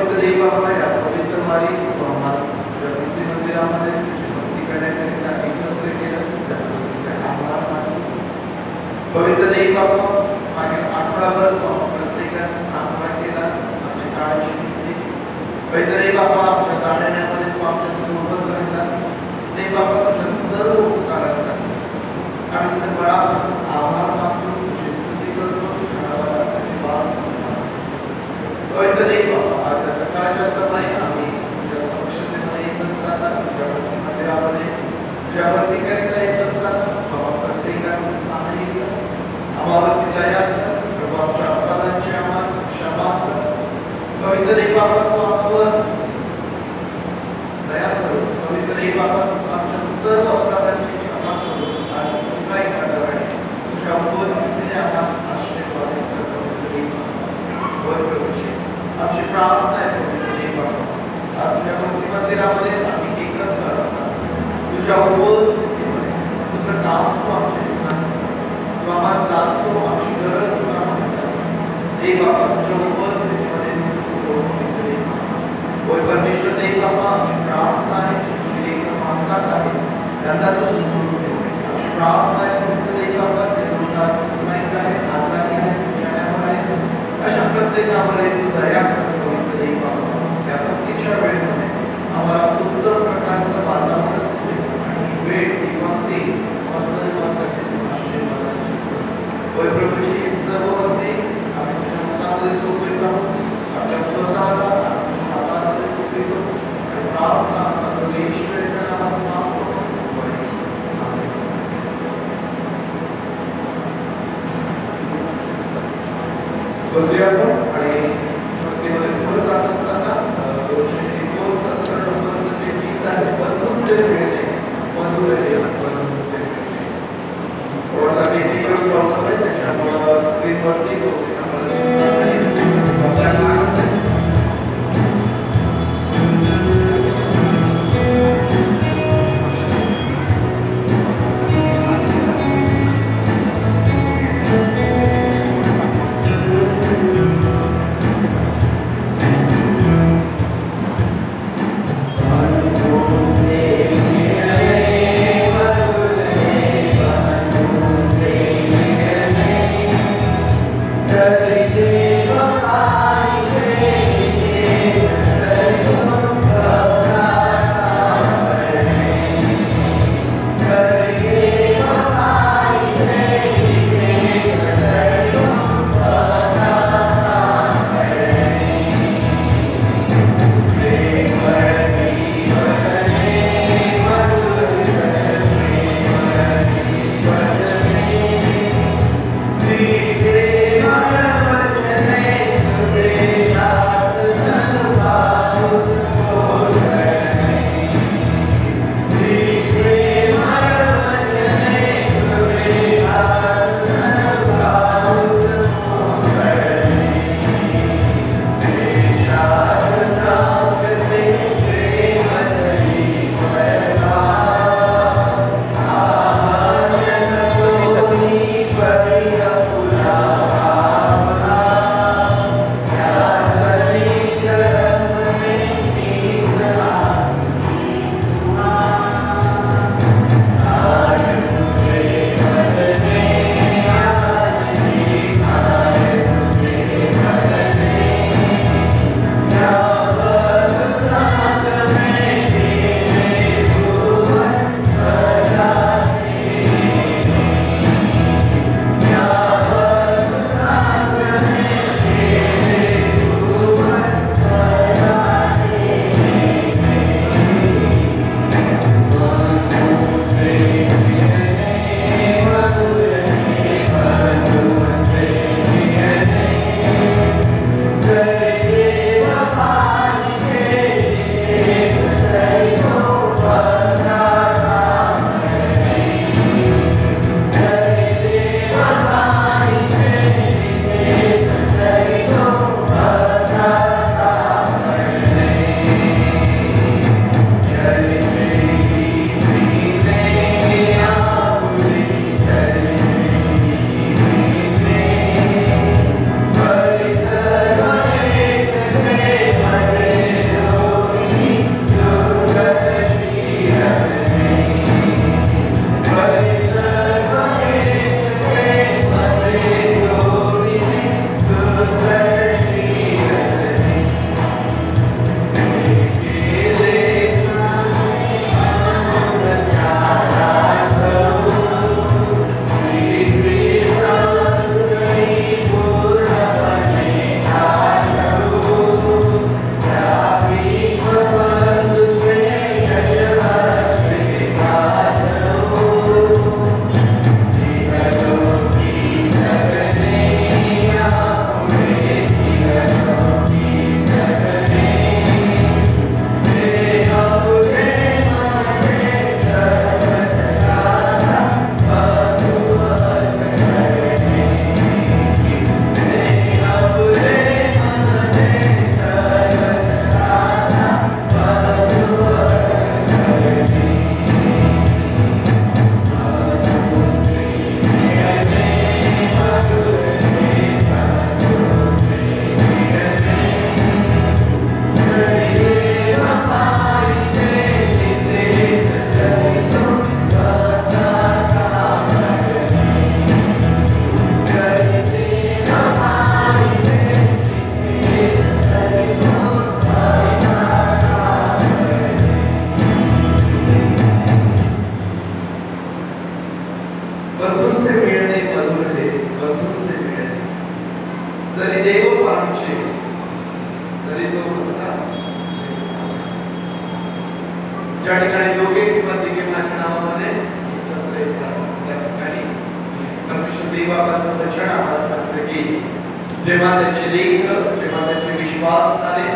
पवित्र देव बाबा या पवित्र वारी आज जगती मंदिरामध्ये तुझी भक्ती करण्याकरिता एकत्र केलं तुझे आभार मानतो. पवित्र देव बाबा मागील आठवडाभर प्रत्येकाचा सांभाळ केला, आमची काळजी घेतली. पवित्र देव बाबा आमच्या जाण्यामध्ये तू आमच्या सोबत राहिलास. देव बाबा तुझ्या सर्व उपकारांसाठी आम्ही तुझ्या मनापासून आभार मानतो, तुझी स्तुती करतो, तुझ्या नावाला धन्यवाद मानतो. पवित्र देव बाबा आज सकाळच्या समयी आम्ही तुझ्या समक्षतेमध्ये येत असताना तुझ्या मंदिरामध्ये तुझ्या भक्तीकरिता येत असताना बाबा प्रत्येकाचं साहाय्य आम्हावरती दया कर. प्रभू आमच्या अपराधांची आम्हाला क्षमा कर. पवित्र देव बाबा तू आम्हावर दया करो. पवित्र देव बाबा आमच्या सर्व अपराधांची क्षमा करो. आज पुन्हा एखाद्या वेळी तुझ्या उपस्थितीने आम्हाला आशीर्वादित कर. पवित्र देव बाबा प्रभूची आमची प्रार्थना आहे. पवित्र देव बाबा आज तुझ्या भक्ती मंदिरामध्ये आम्ही एकत्र असतात तुझ्या उपस्थितीमध्ये तुझं काम तू आमच्या जीवनात तू आम्हाला जाणतो, आमची गरज तुला माहिती आहे. देव बाबा तुझ्या उपस्थितीमध्ये होय परमेश्वर देव बाबा आमची प्रार्थना आहे. तुझी लेकरं मागतात आहे त्यांना तू सुरू ठेव. आमची प्रार्थना आहे पवित्र देव बाबा जे लोक आज माहीत आहे आजारी आहे विचारावर आहे अशा प्रत्येकावर तू दया कर. पवित्र देव बाबा या भक्तीच्या वेळेमध्ये आम्हाला उत्तम प्रकारचं वातावरण आणि वेळ किंवा ते सर्वांसाठी आशीर्वादाची होय प्रभूची सर्व भक्ती आम्ही तुझ्या हातामध्ये सोपवित आहोत. आमच्या स्वतःला तुझ्या हातामध्ये सोपवितो आणि ज्या ठिकाणी दोघे किंवा तिघे माझ्या नावामध्ये एकत्र येतात त्या ठिकाणी परमेश्वर देवाचं वचन आम्हाला सांगतं की जेव्हा त्याचे लेकर जेव्हा त्याचे विश्वासणारे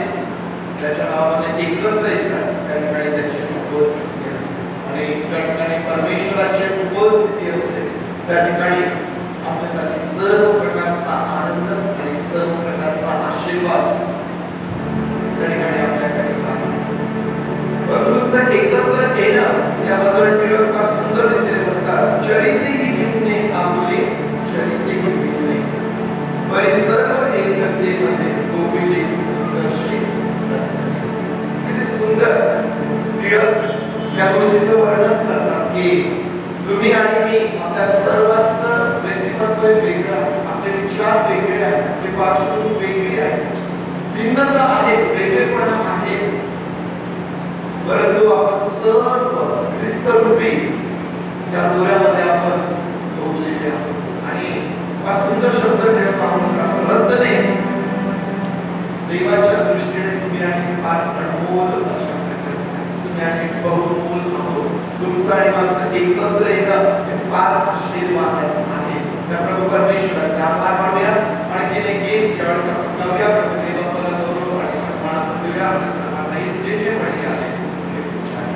त्याच्या नावामध्ये एकत्र येतात त्या ठिकाणी त्याची उपस्थिती असते आणि त्या ठिकाणी परमेश्वराची उपस्थिती असते त्या ठिकाणी आमच्यासाठी सर्व प्रकारचा आनंद आणि सर्व प्रकारचा आशीर्वाद त्या ठिकाणी आपल्याकडे आहे. बंधूंचं एकत्र येणं याबद्दल टिळक फार सुंदर रीतीने म्हणतात, चरिते ही भिन्ने आपुले चरिते ही भिन्ने बरी सर्व एकतेमध्ये गोविले सुंदरशी. किती सुंदर टिळक या गोष्टीचं वर्णन करतात की तुम्ही आणि मी आपल्या सर्वांचं व्यक्तिमत्व वेगळं, आपले विचार वेगळे आहेत, आपली पार्श्वभूमी वेगळी आहे, भिन्नता आहे, वेगळेपणा आहे, परंतु आपण सर्व ख्रिस्तरूपी त्या दोऱ्यामध्ये आपण जोडलेले आहोत. आणि हा सुंदर शब्द टिळक वापरतात, रद्द नाही. देवाच्या दृष्टीने तुम्ही आणि फार अनमोल अशा प्रकारचे तुम्ही आणि बहुमोल आहोत. तुमचं आणि माझं एकत्र येणं हे फार आशीर्वादाचं आहे. त्या प्रभू परमेश्वराचे आभार मानूया. आणखीन एक गीत ज्यावेळेस आपण गाऊया, देवाला गौरव आणि सन्मान देऊया. आपल्या सर्वांना जे जे म्हणी आले ते उच्चार.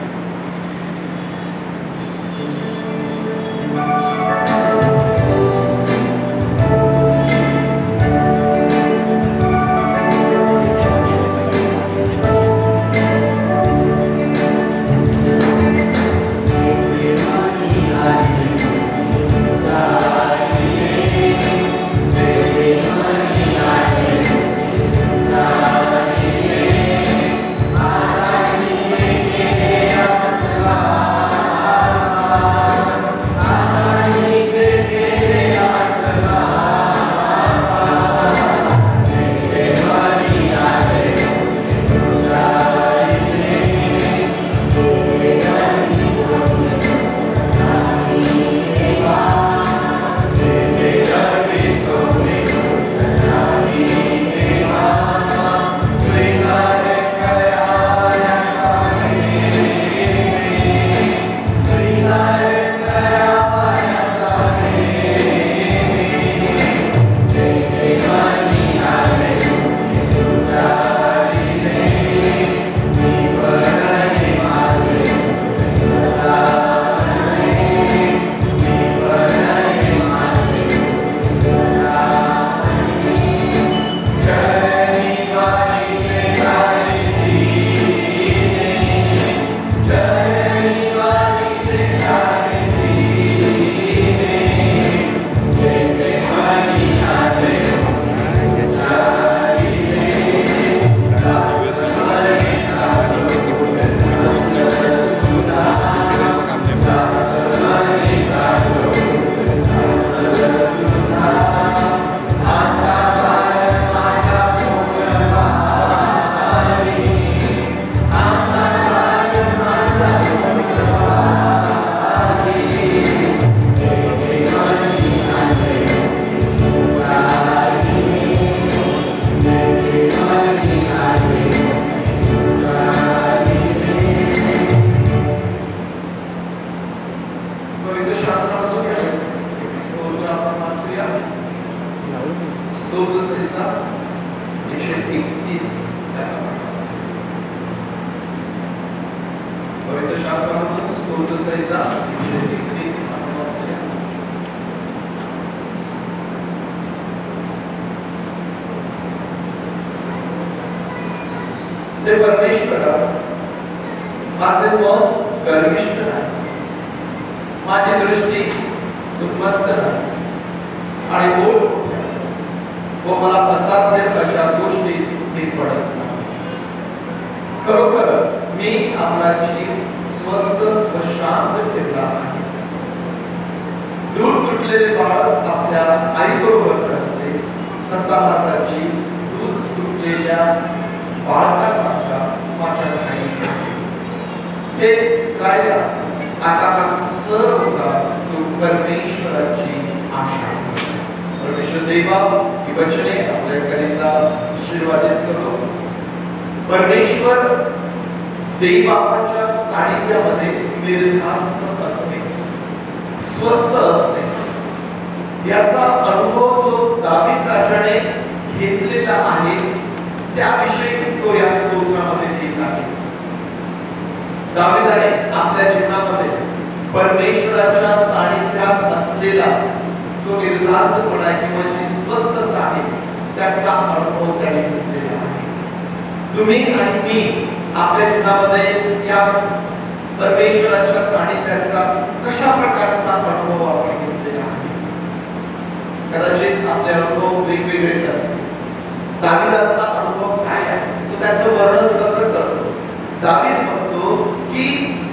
ते परमेश्वरा माझे मन गर्विष्ठ नाही, माझी दृष्टी उन्मत्त नाही आणि बोल व मला असाध्य अशा गोष्टी मी पडत नाही. खरोखरच मी आपल्याची स्वस्थ व शांत ठेवला आहे. दूध तुटलेले बाळ आपल्या आईबरोबर असते तसा माझा जीव दूध तुटलेल्या बाळकासारखा माझ्या नाही. हे इस्रायला आतापासून सर्व तू परमेश्वराची आशा. परमेश्वर देवा ही वचने आपल्याकरिता आशीर्वादित करो. परमेश्वर देवाच्या सानिध्यामध्ये निर्धास्त असणे, स्वस्थ असणे, याचा अनुभव जो दावीद राजाने घेतलेला आहे त्याविषयी तो या स्तोत्रामध्ये लिहित आहे. दावीदाने आपल्या जीवनामध्ये परमेश्वराच्या सानिध्यात असलेला जो निर्धास्तपणा किंवा जी स्वस्थता आहे त्याचा अनुभव त्याने घेतलेला आहे. तुम्ही आणि मी आपल्या जीवनामध्ये या परमेश्वराच्या सानिध्याचा कशा प्रकारचा अनुभव आपण घेतलेला आहे? कदाचित आपले अनुभव वेगवेगळे असतील. दावीदाचा अनुभव काय आहे तो त्याचं वर्णन कसं करतो? दावीद म्हणतो की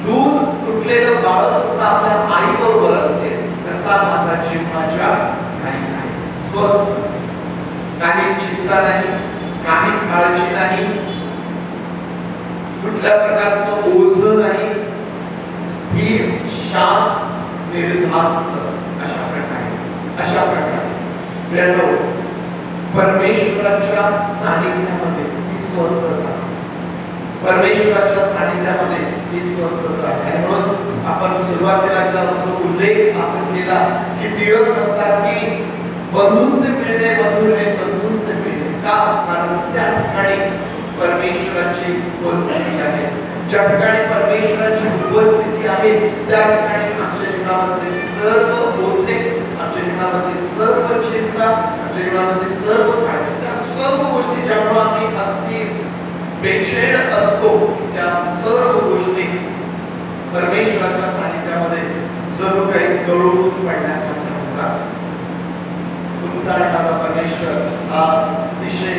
दूध तुटलेलं बाळ कसं आपल्या आई बरोबर असते तसा माझा जीव माझ्या आई आहे, स्वस्थ, काही चिंता नाही, काही काळजी नाही, कुठल्या प्रकारचं ओझं नाही, स्थिर, शांत, निर्धास्त अशा प्रकारे परमेश्वराच्या सानिध्यामध्ये ही स्वस्थता, परमेश्वराच्या सानिध्यामध्ये ही स्वस्थता आहे. म्हणून आपण सुरुवातीला जो उल्लेख आपण केला की टिळक म्हणतात की बंधूंचे मिळणे बंधूंचे मिळणे का? कारण त्या ठिकाणी परमेश्वराची उपस्थिती आहे. ज्या ठिकाणी परमेश्वराची उपस्थिती आहे त्या ठिकाणी आमच्या जीवनामध्ये सर्व ओझे, आमच्या जीवनामध्ये सर्व चिंता, आमच्या जीवनामध्ये सर्व काळजी, त्या सर्व गोष्टी ज्यामुळे आम्ही अस्थिर, बेचैन असतो त्या सर्व गोष्टी परमेश्वराच्या सानिध्यामध्ये जणू काही गळून पडण्यासारख्या होतात. तुमचा आणि माझा परमेश्वर हा अतिशय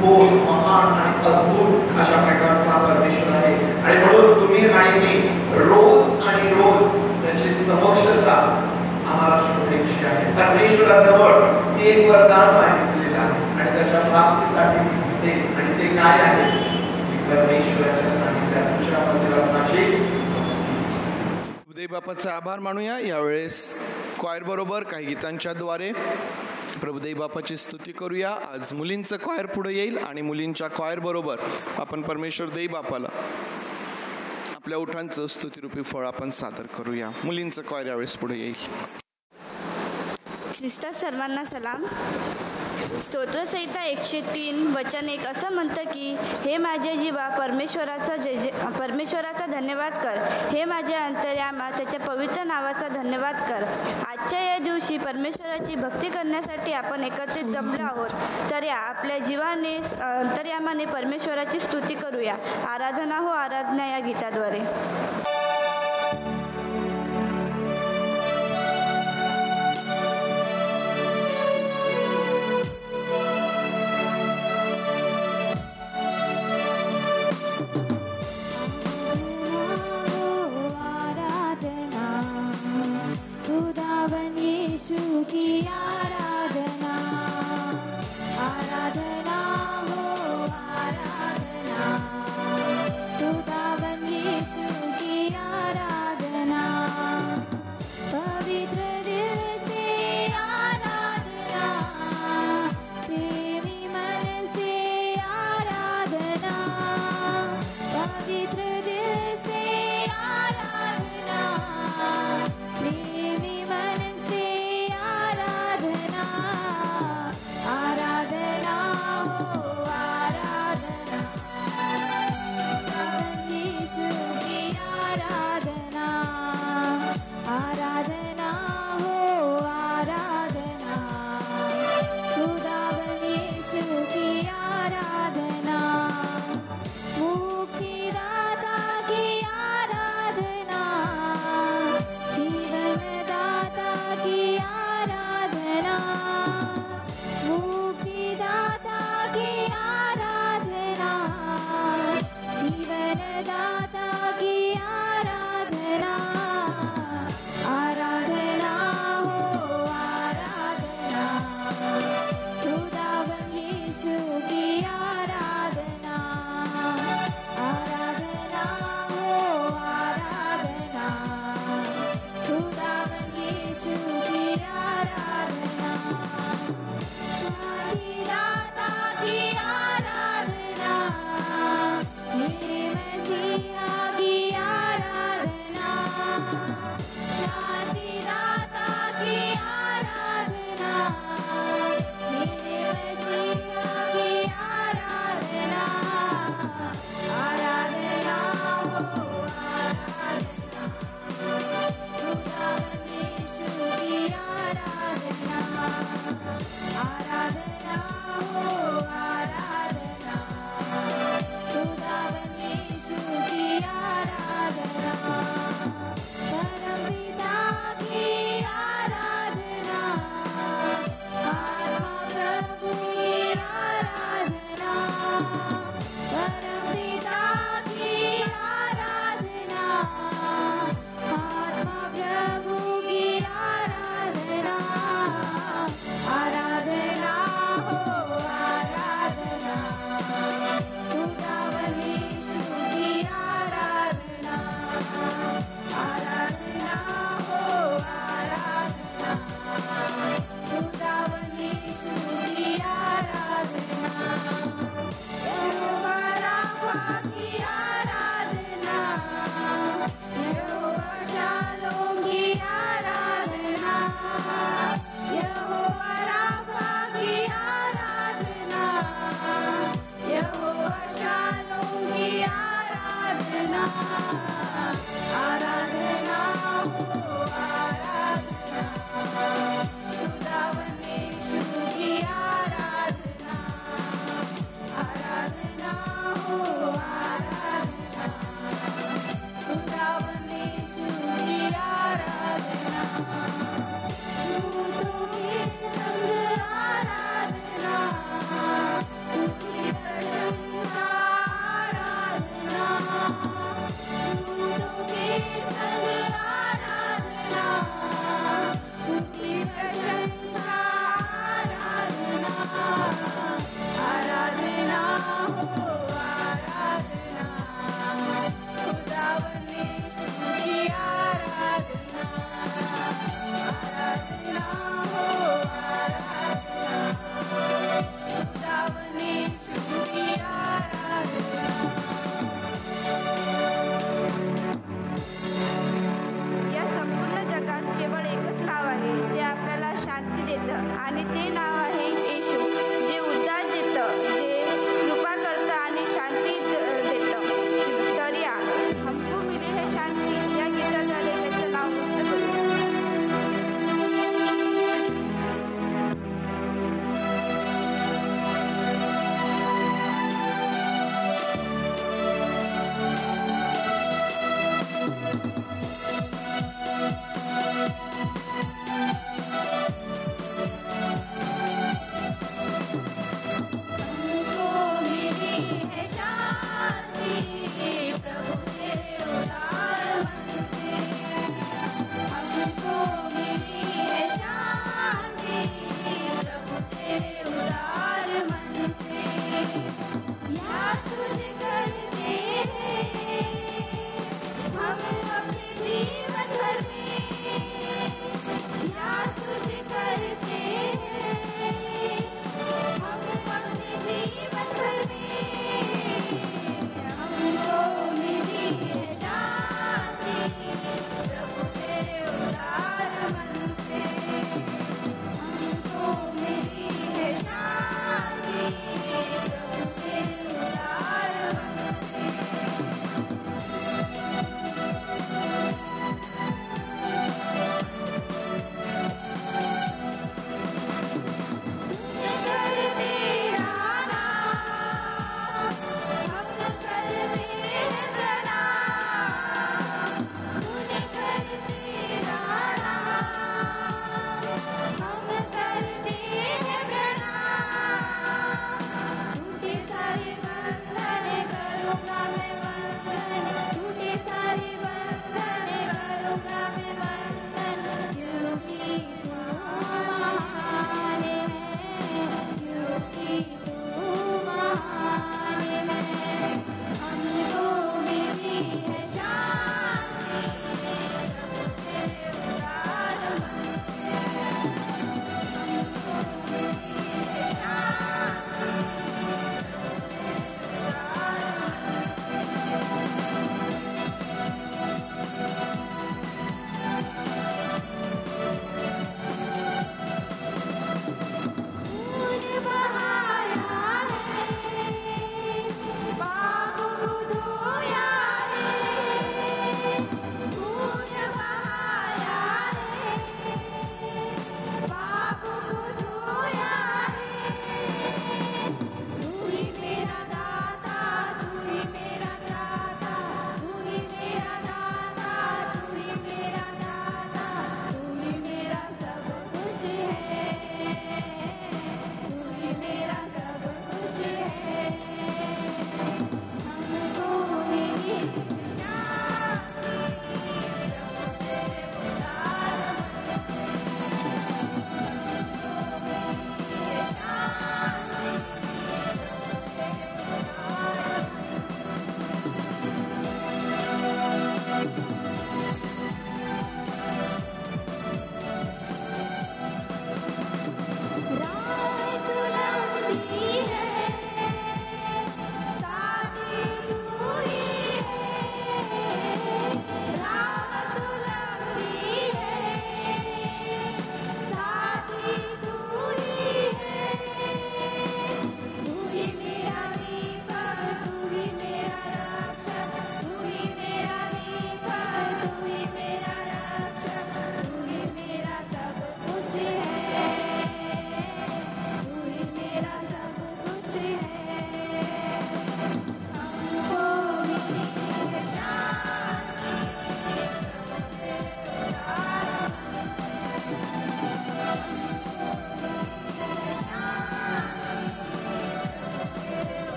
थोर, महान आणि अद्भुत अशा प्रकारचा परमेश्वर आहे. आणि म्हणून तुम्ही आणि मी रोज आणि रोज त्याची समक्षता आम्हाला शोधायची आहे. परमेश्वराजवळ ही एक वरदान मागितलेलं आहे आणि त्याच्या प्राप्तीसाठी ते आणि ते काय आहे? परमेश्वराच्या सानिध्यात तुझ्या मंदिरात माझी प्रभुदेव बापाचा आभार मानूया. यावेळेस क्वायर बरोबर काही गीतांच्या द्वारे प्रभुदेव बापाची स्तुती करूया. आज मुलींचं क्वायर पुढे येईल आणि मुलींच्या क्वायर बरोबर आपण परमेश्वर देव बापाला आपल्या ओठांचं स्तुतिरूपी फळ आपण सादर करूया. मुलींचं क्वायर यावेळेस पुढे येईल. ख्रिस्तात सर्वांना सलाम. स्तोत्रसंहिता 103 वचन 1 असं म्हणतं की हे माझे जीवा परमेश्वराचा धन्यवाद कर. हे माझे अंतर्यामा त्याच्या पवित्र नावाचा धन्यवाद कर. आजच्या या दिवशी परमेश्वराची भक्ती करण्यासाठी आपण एकत्रित जमलो आहोत. तर या आपल्या जीवाने अंतर्यामाने परमेश्वराची स्तुती करूया. आराधना हो आराधना या गीताद्वारे. आराधना आणि ते नाव आहे येशू, जे उद्धार देतं, जे कृपा करतं आणि शांती देतं. तर या हमको मिली है शांती या गीताद्वारे त्याचं नाव उच्च करूया.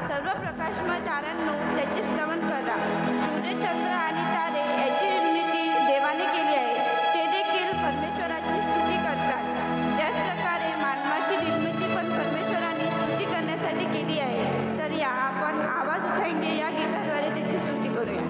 सर्व प्रकाशमय ताऱ्यांनो त्याचे स्तवन करा. सूर्य, चंद्र आणि तारे याची निर्मिती देवाने केली आहे. ते देखील परमेश्वराची स्तुती करतात. त्याच प्रकारे मानवाची निर्मिती पण परमेश्वराने स्तुती करण्यासाठी केली आहे. तर या आपण आवाज उठाएंगे या गीताद्वारे त्याची स्तुती करूया.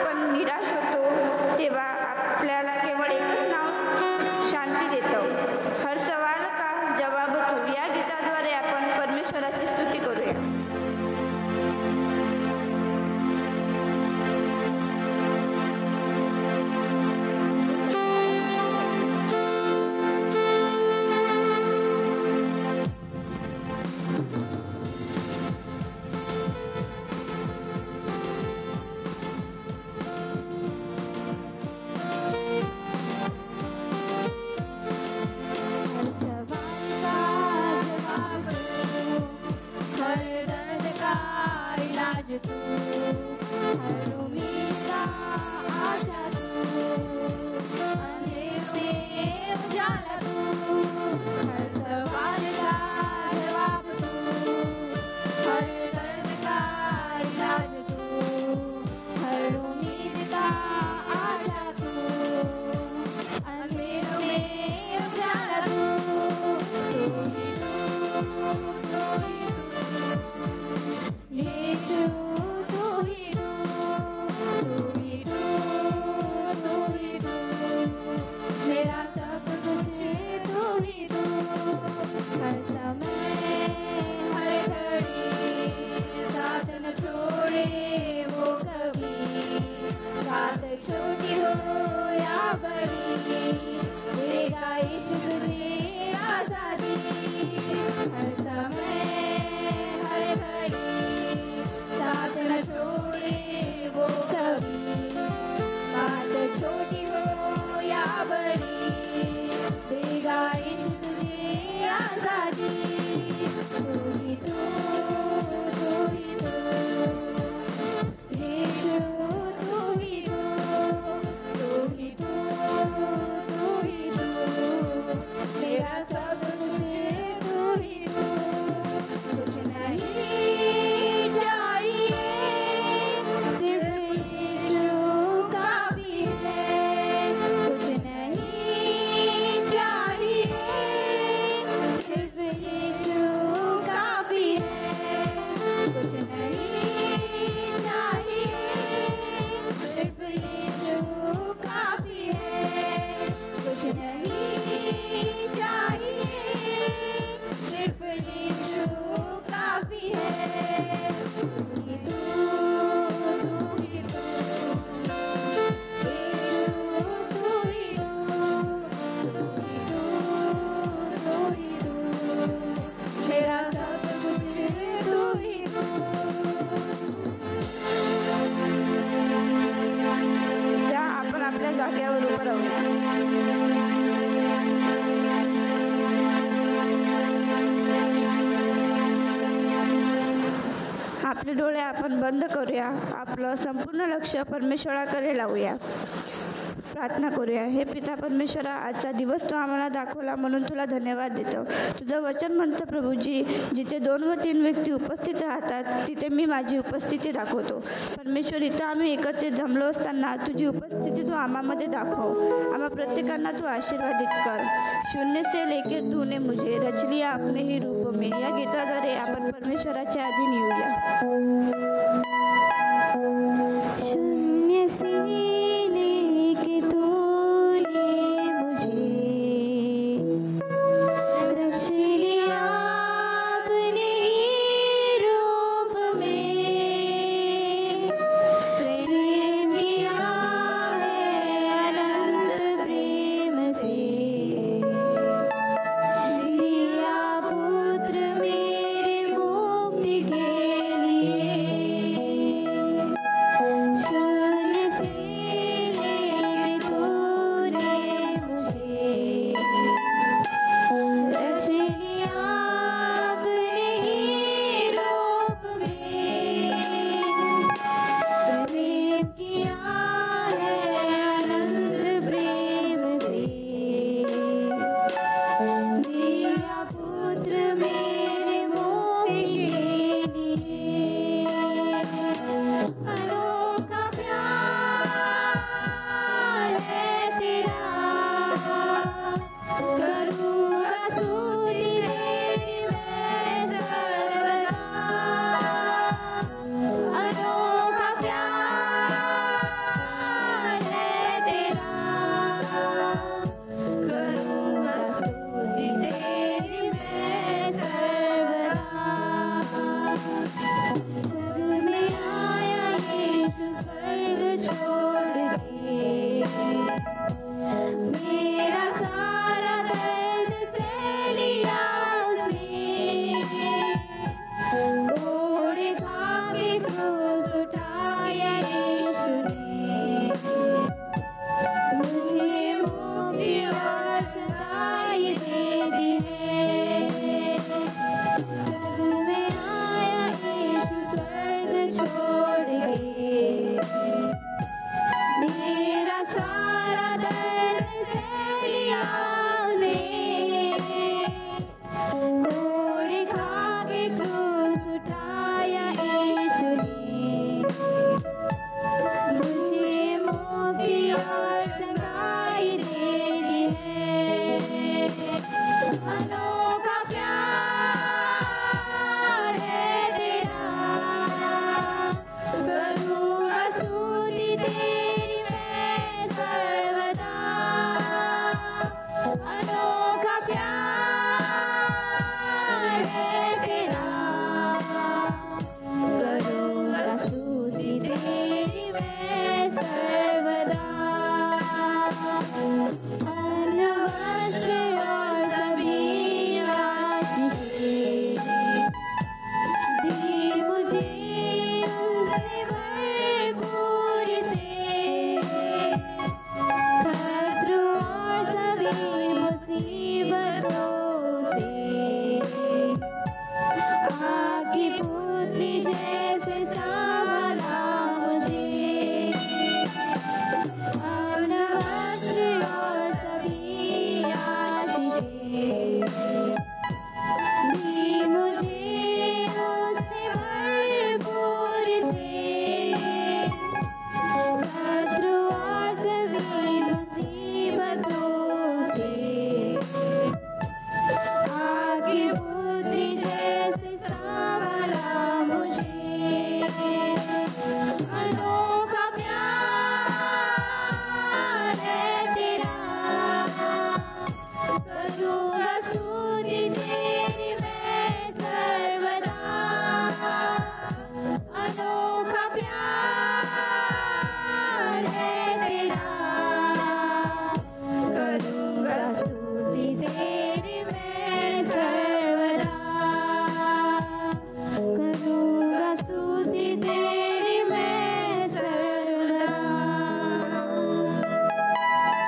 आपण निराश होतो तेव्हा आपल्याला केवळ एकच नाव शांती देतं, हर सवाल का जवाब तू. या गीताद्वारे आपण परमेश्वराची स्तुती करूया. आपले डोळे आपण बंद करूया. आपलं संपूर्ण लक्ष परमेश्वराकडे लावूया. प्रार्थना करूया. हे पिता परमेश्वरा, आजचा दिवस तू आम्हाला दाखवला म्हणून तुला धन्यवाद देतो. तुझं वचन म्हणतं प्रभूजी, जिथे 2 व 3 व्यक्ती उपस्थित राहतात तिथे मी माझी उपस्थिती दाखवतो. परमेश्वर, इथं आम्ही एकत्रित जमलो असताना तुझी उपस्थिती तू आम्हामध्ये दाखव. आम्हा प्रत्येकांना तू आशीर्वादित कर. शून्य से लेकर तूने मुझे रच लिया अपने ही रूप में, या गीताद्वारे आपण परमेश्वराच्या अधीन येऊया. शून्य से लेके तूने मुझे रच लिया अपने ही रूप में, प्रेम किया है अनंत प्रेम से, दिया पुत्र मेरे मुक्ति के लिए.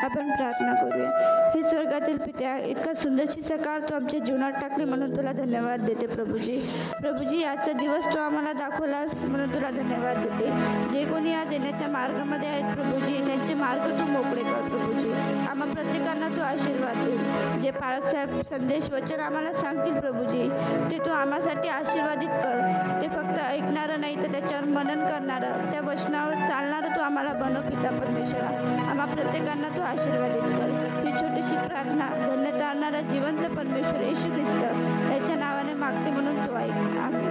आपण प्रार्थना करूया. हे स्वर्गातील पित्या, इतका सुंदरशी सकाळ तू आमच्या जीवनात टाकली म्हणून तुला धन्यवाद देते प्रभूजी. प्रभूजी, आजचा दिवस तू आम्हाला दाखवलास म्हणून तुला धन्यवाद देते. जे कोणी आज येण्याच्या मार्गामध्ये आहेत प्रभूजी, त्यांचे मार्ग तू मोकळे कर प्रभूजी. आम्हा प्रत्येकांना तू आशीर्वाद दे. जे पाळक साहेब संदेश वचन आम्हाला सांगतील प्रभूजी, ते तू आम्हासाठी आशीर्वादित कर. ते फक्त ऐकणारं नाही तर त्याच्यावर मनन करणारं, त्या वचनावर चालणारं तू आम्हाला बनव पिता परमेश्वरा. आम्हा प्रत्येकांना तू आशीर्वादित कर. ही छोटीशी प्रार्थना धन्यता आणणारा जिवंत परमेश्वर येशू ख्रिस्त याच्या नावाने मागते म्हणून तू ऐक. आमेन.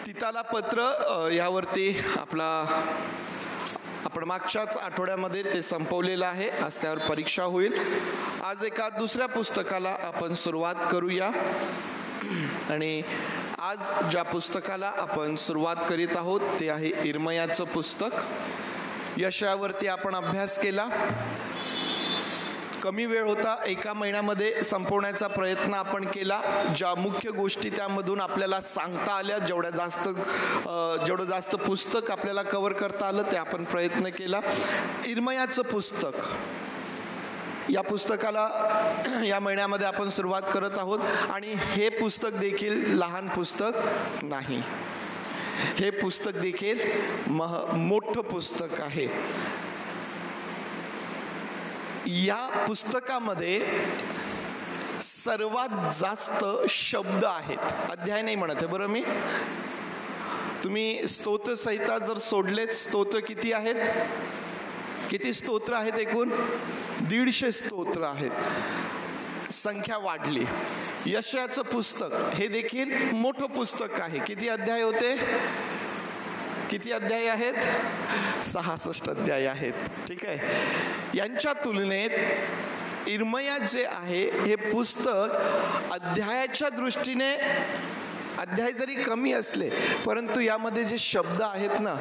तिताला पत्र यावरती आपण मागच्याच आठवड्यामध्ये ते संपवलेलं आहे. आज त्यावर परीक्षा होईल. आज एका दुसऱ्या पुस्तकाला आपण सुरुवात करूया. आणि आज ज्या पुस्तकाला आपण सुरुवात करीत आहोत ते आहे इर्मयाचं पुस्तक. यशावरती आपण अभ्यास केला. कमी वेळ होता, एका महिन्यामध्ये संपवण्याचा प्रयत्न आपण केला. ज्या मुख्य गोष्टी त्यामधून आपल्याला सांगता आल्या, जेवढं जास्त पुस्तक आपल्याला कव्हर करता आलं ते आपण प्रयत्न केला. इर्मयाचं पुस्तक या पुस्तकाला या महिन्यामध्ये आपण सुरुवात करत आहोत. आणि हे पुस्तक देखील लहान पुस्तक नाही. हे पुस्तक देखील मोठं पुस्तक आहे. या पुस्तकामध्ये सर्वात जास्त शब्द आहेत. अध्याय नाही म्हणत आहे बरं मी. तुम्ही स्तोत्र संहिता जर सोडलेत, स्तोत्र किती आहेत? किती स्तोत्र आहेत? एकूण 150 स्तोत्र आहेत. संख्या वाढली. यशाचं पुस्तक हे देखील मोठं पुस्तक आहे. किती अध्याय होते? किती अध्याय आहेत? 66 अध्याय आहेत. ठीक आहे. यांच्या तुलनेत इर्मया जे आहे हे पुस्तक अध्यायाच्या दृष्टीने, अध्याय जरी कमी असले परंतु यामध्ये जे शब्द आहेत ना,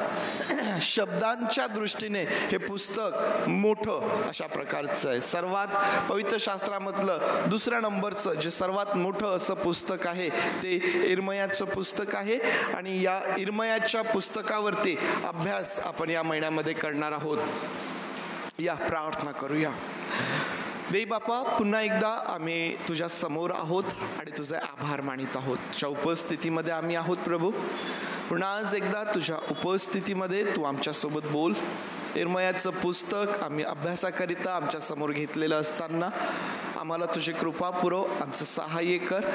शब्दांच्या दृष्टीने हे पुस्तक मोठं अशा प्रकारचं आहे. सर्वात पवित्र शास्त्रामधलं दुसऱ्या नंबरचं जे सर्वात मोठं असं पुस्तक आहे ते इर्मयाचं पुस्तक आहे. आणि या इर्मयाच्या पुस्तकावरती अभ्यास आपण या महिन्यामध्ये करणार आहोत. या प्रार्थना करूया. देव बापा, पुन्हा एकदा आम्ही तुझ्या समोर आहोत आणि तुझे आभार मानित आहोत. तुझ्या उपस्थितीमध्ये आम्ही आहोत प्रभू. पुन्हा आज एकदा तुझ्या उपस्थितीमध्ये तू आमच्यासोबत बोल. इर्मयाचं पुस्तक आम्ही अभ्यासाकरिता आमच्या समोर घेतलेलं असताना आम्हाला तुझी कृपा पुरव, आमचं सहाय्य कर.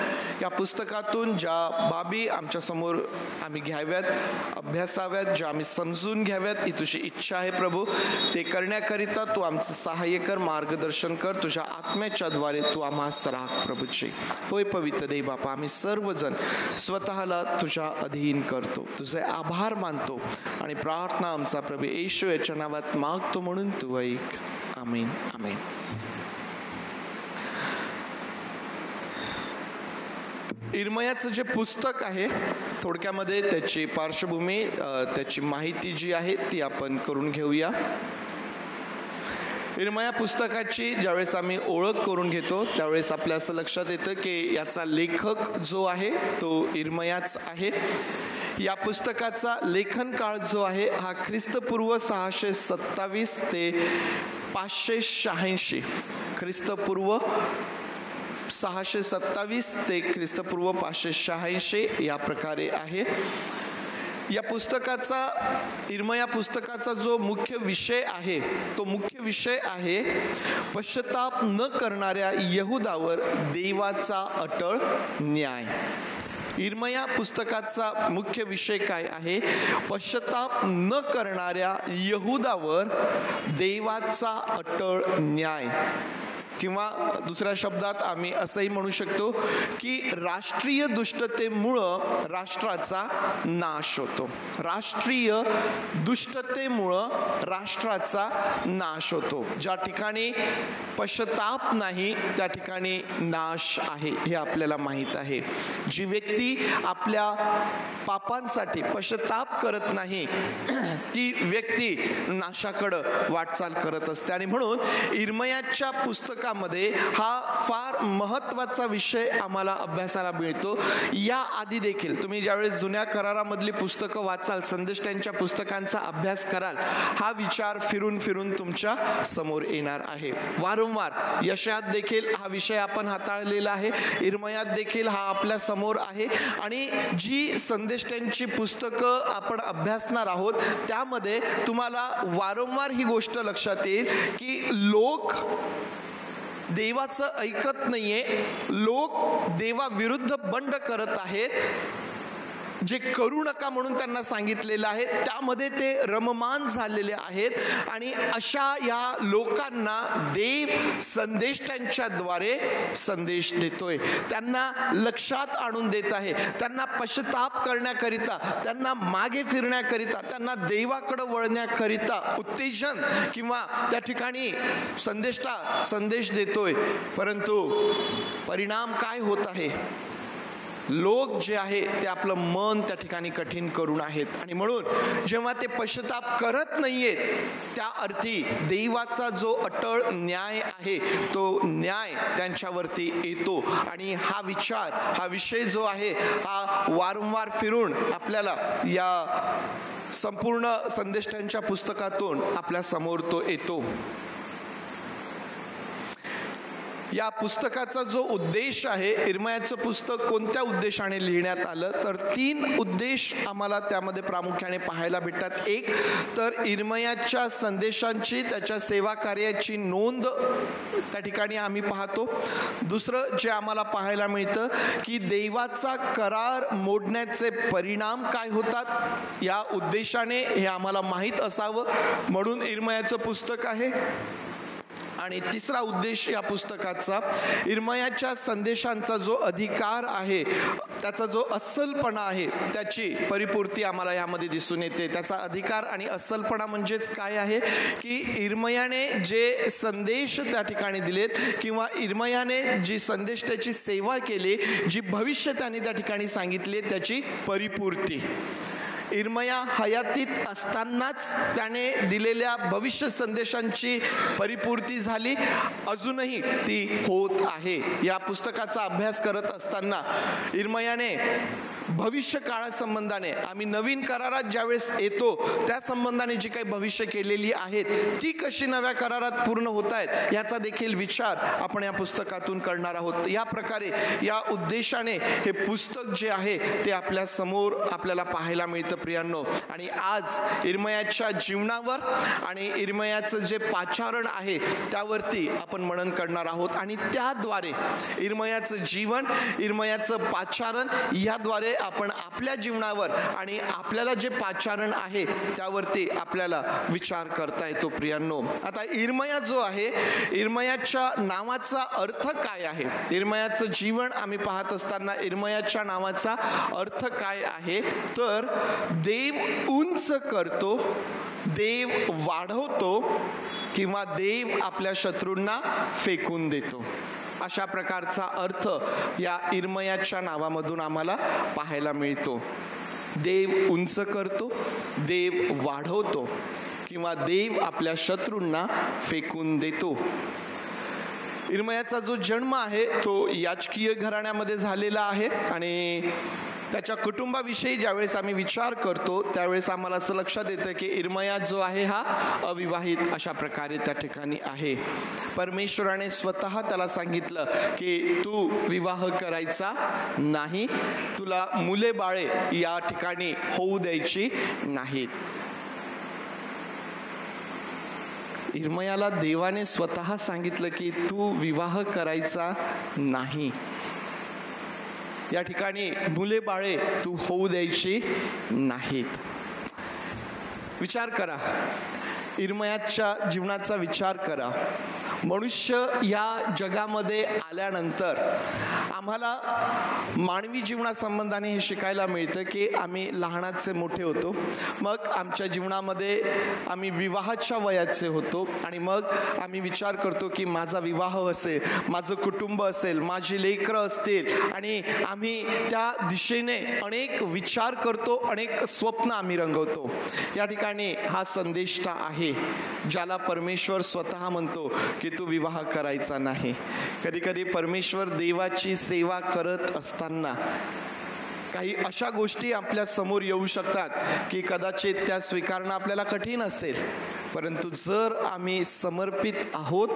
या पुस्तकातून ज्या बाबी आमच्या समोर आम्ही घ्याव्यात, अभ्यासाव्यात, ज्या आम्ही समजून घ्याव्यात, ही तुझी इच्छा आहे प्रभू. ते करण्याकरिता तू आमचं सहाय्य कर, मार्गदर्शन कर. तुझ्या आत्म्याच्या द्वारे तू आम्हास राख प्रभूची. होय पवित्र देव बापा, आम्ही सर्वजण स्वतःला तुझ्या अधीन करतो, तुझे आभार मानतो आणि प्रार्थना आमचा प्रभू येशू याच्या नावात मागतो म्हणून तू ऐक. आमीन. आमीन. इर्मयाचं जे पुस्तक आहे थोडक्यामध्ये त्याची पार्श्वभूमी, त्याची माहिती जी आहे ती आपण करून घेऊया. इर्मया पुस्तकाची ज्यावेळेस आम्ही ओळख करून घेतो त्यावेळेस आपल्या असं लक्षात येतं की याचा लेखक जो आहे तो इर्मयाच आहे. या पुस्तकाचा लेखन काळ जो आहे हा ख्रिस्तपूर्व 627 ते 586. ख्रिस्तपूर्व 627 ते ख्रिस्तपूर्व 586 या प्रकारे आहे. या पुस्तकाचा, इर्मया पुस्तकाचा जो मुख्य विषय आहे तो मुख्य विषय आहे पश्चाताप न करणाऱ्या यहुदावर देवाचा अटळ न्याय. इर्मया पुस्तकाचा मुख्य विषय काय आहे? पश्चाताप न करणाऱ्या यहुदावर देवाचा अटळ न्याय. किंवा दुसऱ्या शब्दात आम्ही असंही म्हणू शकतो की राष्ट्रीय दुष्टतेमुळं राष्ट्राचा नाश होतो. राष्ट्रीय दुष्टतेमुळं राष्ट्राचा नाश होतो. ज्या ठिकाणी पश्चाताप नाही त्या ठिकाणी नाश आहे हे आपल्याला माहीत आहे. जी व्यक्ती आपल्या पापांसाठी पश्चाताप करत नाही ती व्यक्ती नाशाकडं वाटचाल करत असते. आणि म्हणून इर्मयाच्या पुस्तकात पुस्तकामध्ये हा फार महत्त्वाचा विषय आम्हाला अभ्यासाला मिळतो. या आधी देखील तुम्ही ज्यावेळेस जुन्या करारामधली पुस्तकं वाचाल, संदेष्टांच्या पुस्तकांचा अभ्यास कराल, हा विचार फिरून फिरून तुमच्या समोर येणार आहे. वारंवार यशायात देखील हा विषय आपण हाताळलेला आहे, इर्मयात देखील हा आपल्या समोर आहे. आणि जी संदेष्टांची पुस्तकं आपण अभ्यासणार आहोत त्यामध्ये तुम्हाला वारंवार ही गोष्ट लक्षात येईल की लोक देवाचं ऐकत नाहीये, लोक देवाविरुद्ध बंड करत आहेत. जे करू नका म्हणून त्यांना सांगितलेलं आहे त्यामध्ये ते रममान झालेले आहेत. आणि अशा या लोकांना देव संदेष्टांच्या द्वारे संदेश देतोय, त्यांना लक्षात आणून देत आहे, त्यांना पश्चाताप करण्याकरिता, त्यांना मागे फिरण्याकरिता, त्यांना देवाकडे वळण्याकरिता उत्तेजन किंवा त्या ठिकाणी संदेश देतोय. परंतु परिणाम काय होत आहे? लोक जे आहे ते आपलं मन त्या ठिकाणी कठीण करून आहेत. आणि म्हणून जेव्हा ते पश्चाताप करत नाहीयेत त्या अर्थी देवाचा जो अटळ न्याय आहे तो न्याय त्यांच्यावरती येतो. आणि हा विचार, हा विषय जो आहे हा वारंवार फिरून आपल्याला या संपूर्ण संदेष्टांच्या पुस्तकातून आपल्या समोर तो येतो. या पुस्तकाचा जो उद्देश आहे, इर्मयाचं पुस्तक कोणत्या उद्देशाने लिहिण्यात आलं तर 3 उद्देश आम्हाला त्यामध्ये प्रामुख्याने पाहायला भेटतात. एक तर इर्मयाच्या संदेशांची, त्याच्या सेवा कार्याची नोंद त्या ठिकाणी आम्ही पाहतो. दुसरं जे आम्हाला पाहायला मिळतं की देवाचा करार मोडण्याचे परिणाम काय होतात, या उद्देशाने हे आम्हाला माहीत असावं म्हणून इर्मयाचं पुस्तक आहे. आणि तिसरा उद्देश या पुस्तकाचा, इर्मयाच्या संदेशांचा जो अधिकार आहे, त्याचा जो अस्सलपणा आहे, त्याची परिपूर्ती आम्हाला यामध्ये दिसून येते. त्याचा अधिकार आणि अस्सलपणा म्हणजेच काय आहे की इर्मयाने जे संदेश त्या ठिकाणी दिलेत किंवा इर्मयाने जी संदेशाची सेवा केली, जी भविष्य त्याने त्या ठिकाणी सांगितले, त्याची परिपूर्ती. इर्मया हयातीत असतानाच त्याने दिलेल्या भविष्य संदेशांची परिपूर्ती झाली, अजूनही ती होत आहे. या पुस्तकाचा अभ्यास करत असताना इर्मयाने भविष्य काळासंबंधाने, आम्ही नवीन करारात ज्यावेळेस येतो त्या संबंधाने जी काही भविष्य केलेली आहेत ती कशी नव्या करारात पूर्ण होत आहेत याचा देखील विचार आपण या पुस्तकातून करणार आहोत. या प्रकारे या उद्देशाने हे पुस्तक जे आहे ते आपल्या समोर आपल्याला पाहायला मिळतं प्रियांनो. आणि आज इर्मयाच्या जीवनावर आणि इर्मयाचं जे पाचारण आहे त्यावरती आपण मनन करणार आहोत. आणि त्याद्वारे इर्मयाचं जीवन, इर्मयाचं पाचारण याद्वारे आपण आपल्या जीवनावर आणि आपल्याला जे पाचारण आहे त्यावरती आपल्याला विचार करता येतो प्रियांनो. आता इर्मया जो आहे, इर्मयाच्या नावाचा अर्थ काय आहे? इर्मयाचं जीवन आम्ही पाहत असताना इर्मयाच्या नावाचा अर्थ काय आहे तर देव उंच करतो, देव वाढवतो किंवा देव आपल्या शत्रूंना फेकून देतो, अशा प्रकारचा अर्थ या इर्मयाच्या नावामधून आम्हाला पाहायला मिळतो. देव उंच करतो, देव वाढवतो किंवा देव आपल्या शत्रूंना फेकून देतो. इर्मयाचा जो जन्म आहे तो याजकीय घराण्यामध्ये झालेला आहे. आणि त्याच्या कुटुंबाविषयी ज्यावेळेस आम्ही विचार करतो त्यावेळेस आम्हाला असं लक्षात येतं की इर्मया जो आहे हा अविवाहित अशा प्रकारे त्या ठिकाणी आहे. परमेश्वराने स्वतः त्याला सांगितलं की तू विवाह करायचा नाही, तुला मुले बाळे या ठिकाणी होऊ द्यायची नाहीत. इर्मयाला देवाने स्वतः सांगितलं की तू विवाह करायचा नाही, या ठिकाणी मुले बाळे तू होऊ द्यायची नाहीत. विचार करा, इर्मयाच्या जीवनाचा विचार करा. मनुष्य या जगामध्ये आल्यानंतर आम्हाला मानवी जीवनासंबंधाने हे शिकायला मिळतं की आम्ही लहानाचे मोठे होतो, मग आमच्या जीवनामध्ये आम्ही विवाहाच्या वयाचे होतो आणि मग आम्ही विचार करतो की माझा विवाह असेल, माझं कुटुंब असेल, माझी लेकरं असतील आणि आम्ही त्या दिशेने अनेक विचार करतो, अनेक स्वप्न आम्ही रंगवतो. या ठिकाणी हा संदेश आहे ज्याला परमेश्वर स्वतः म्हणतो की तू विवाह करायचा नाही. कधी कधी परमेश्वर देवाची सेवा करत असताना काही अशा गोष्टी आपल्या समोर येऊ शकतात की कदाचित त्या स्वीकारणं आपल्याला कठीण असेल, परंतु जर आम्ही समर्पित आहोत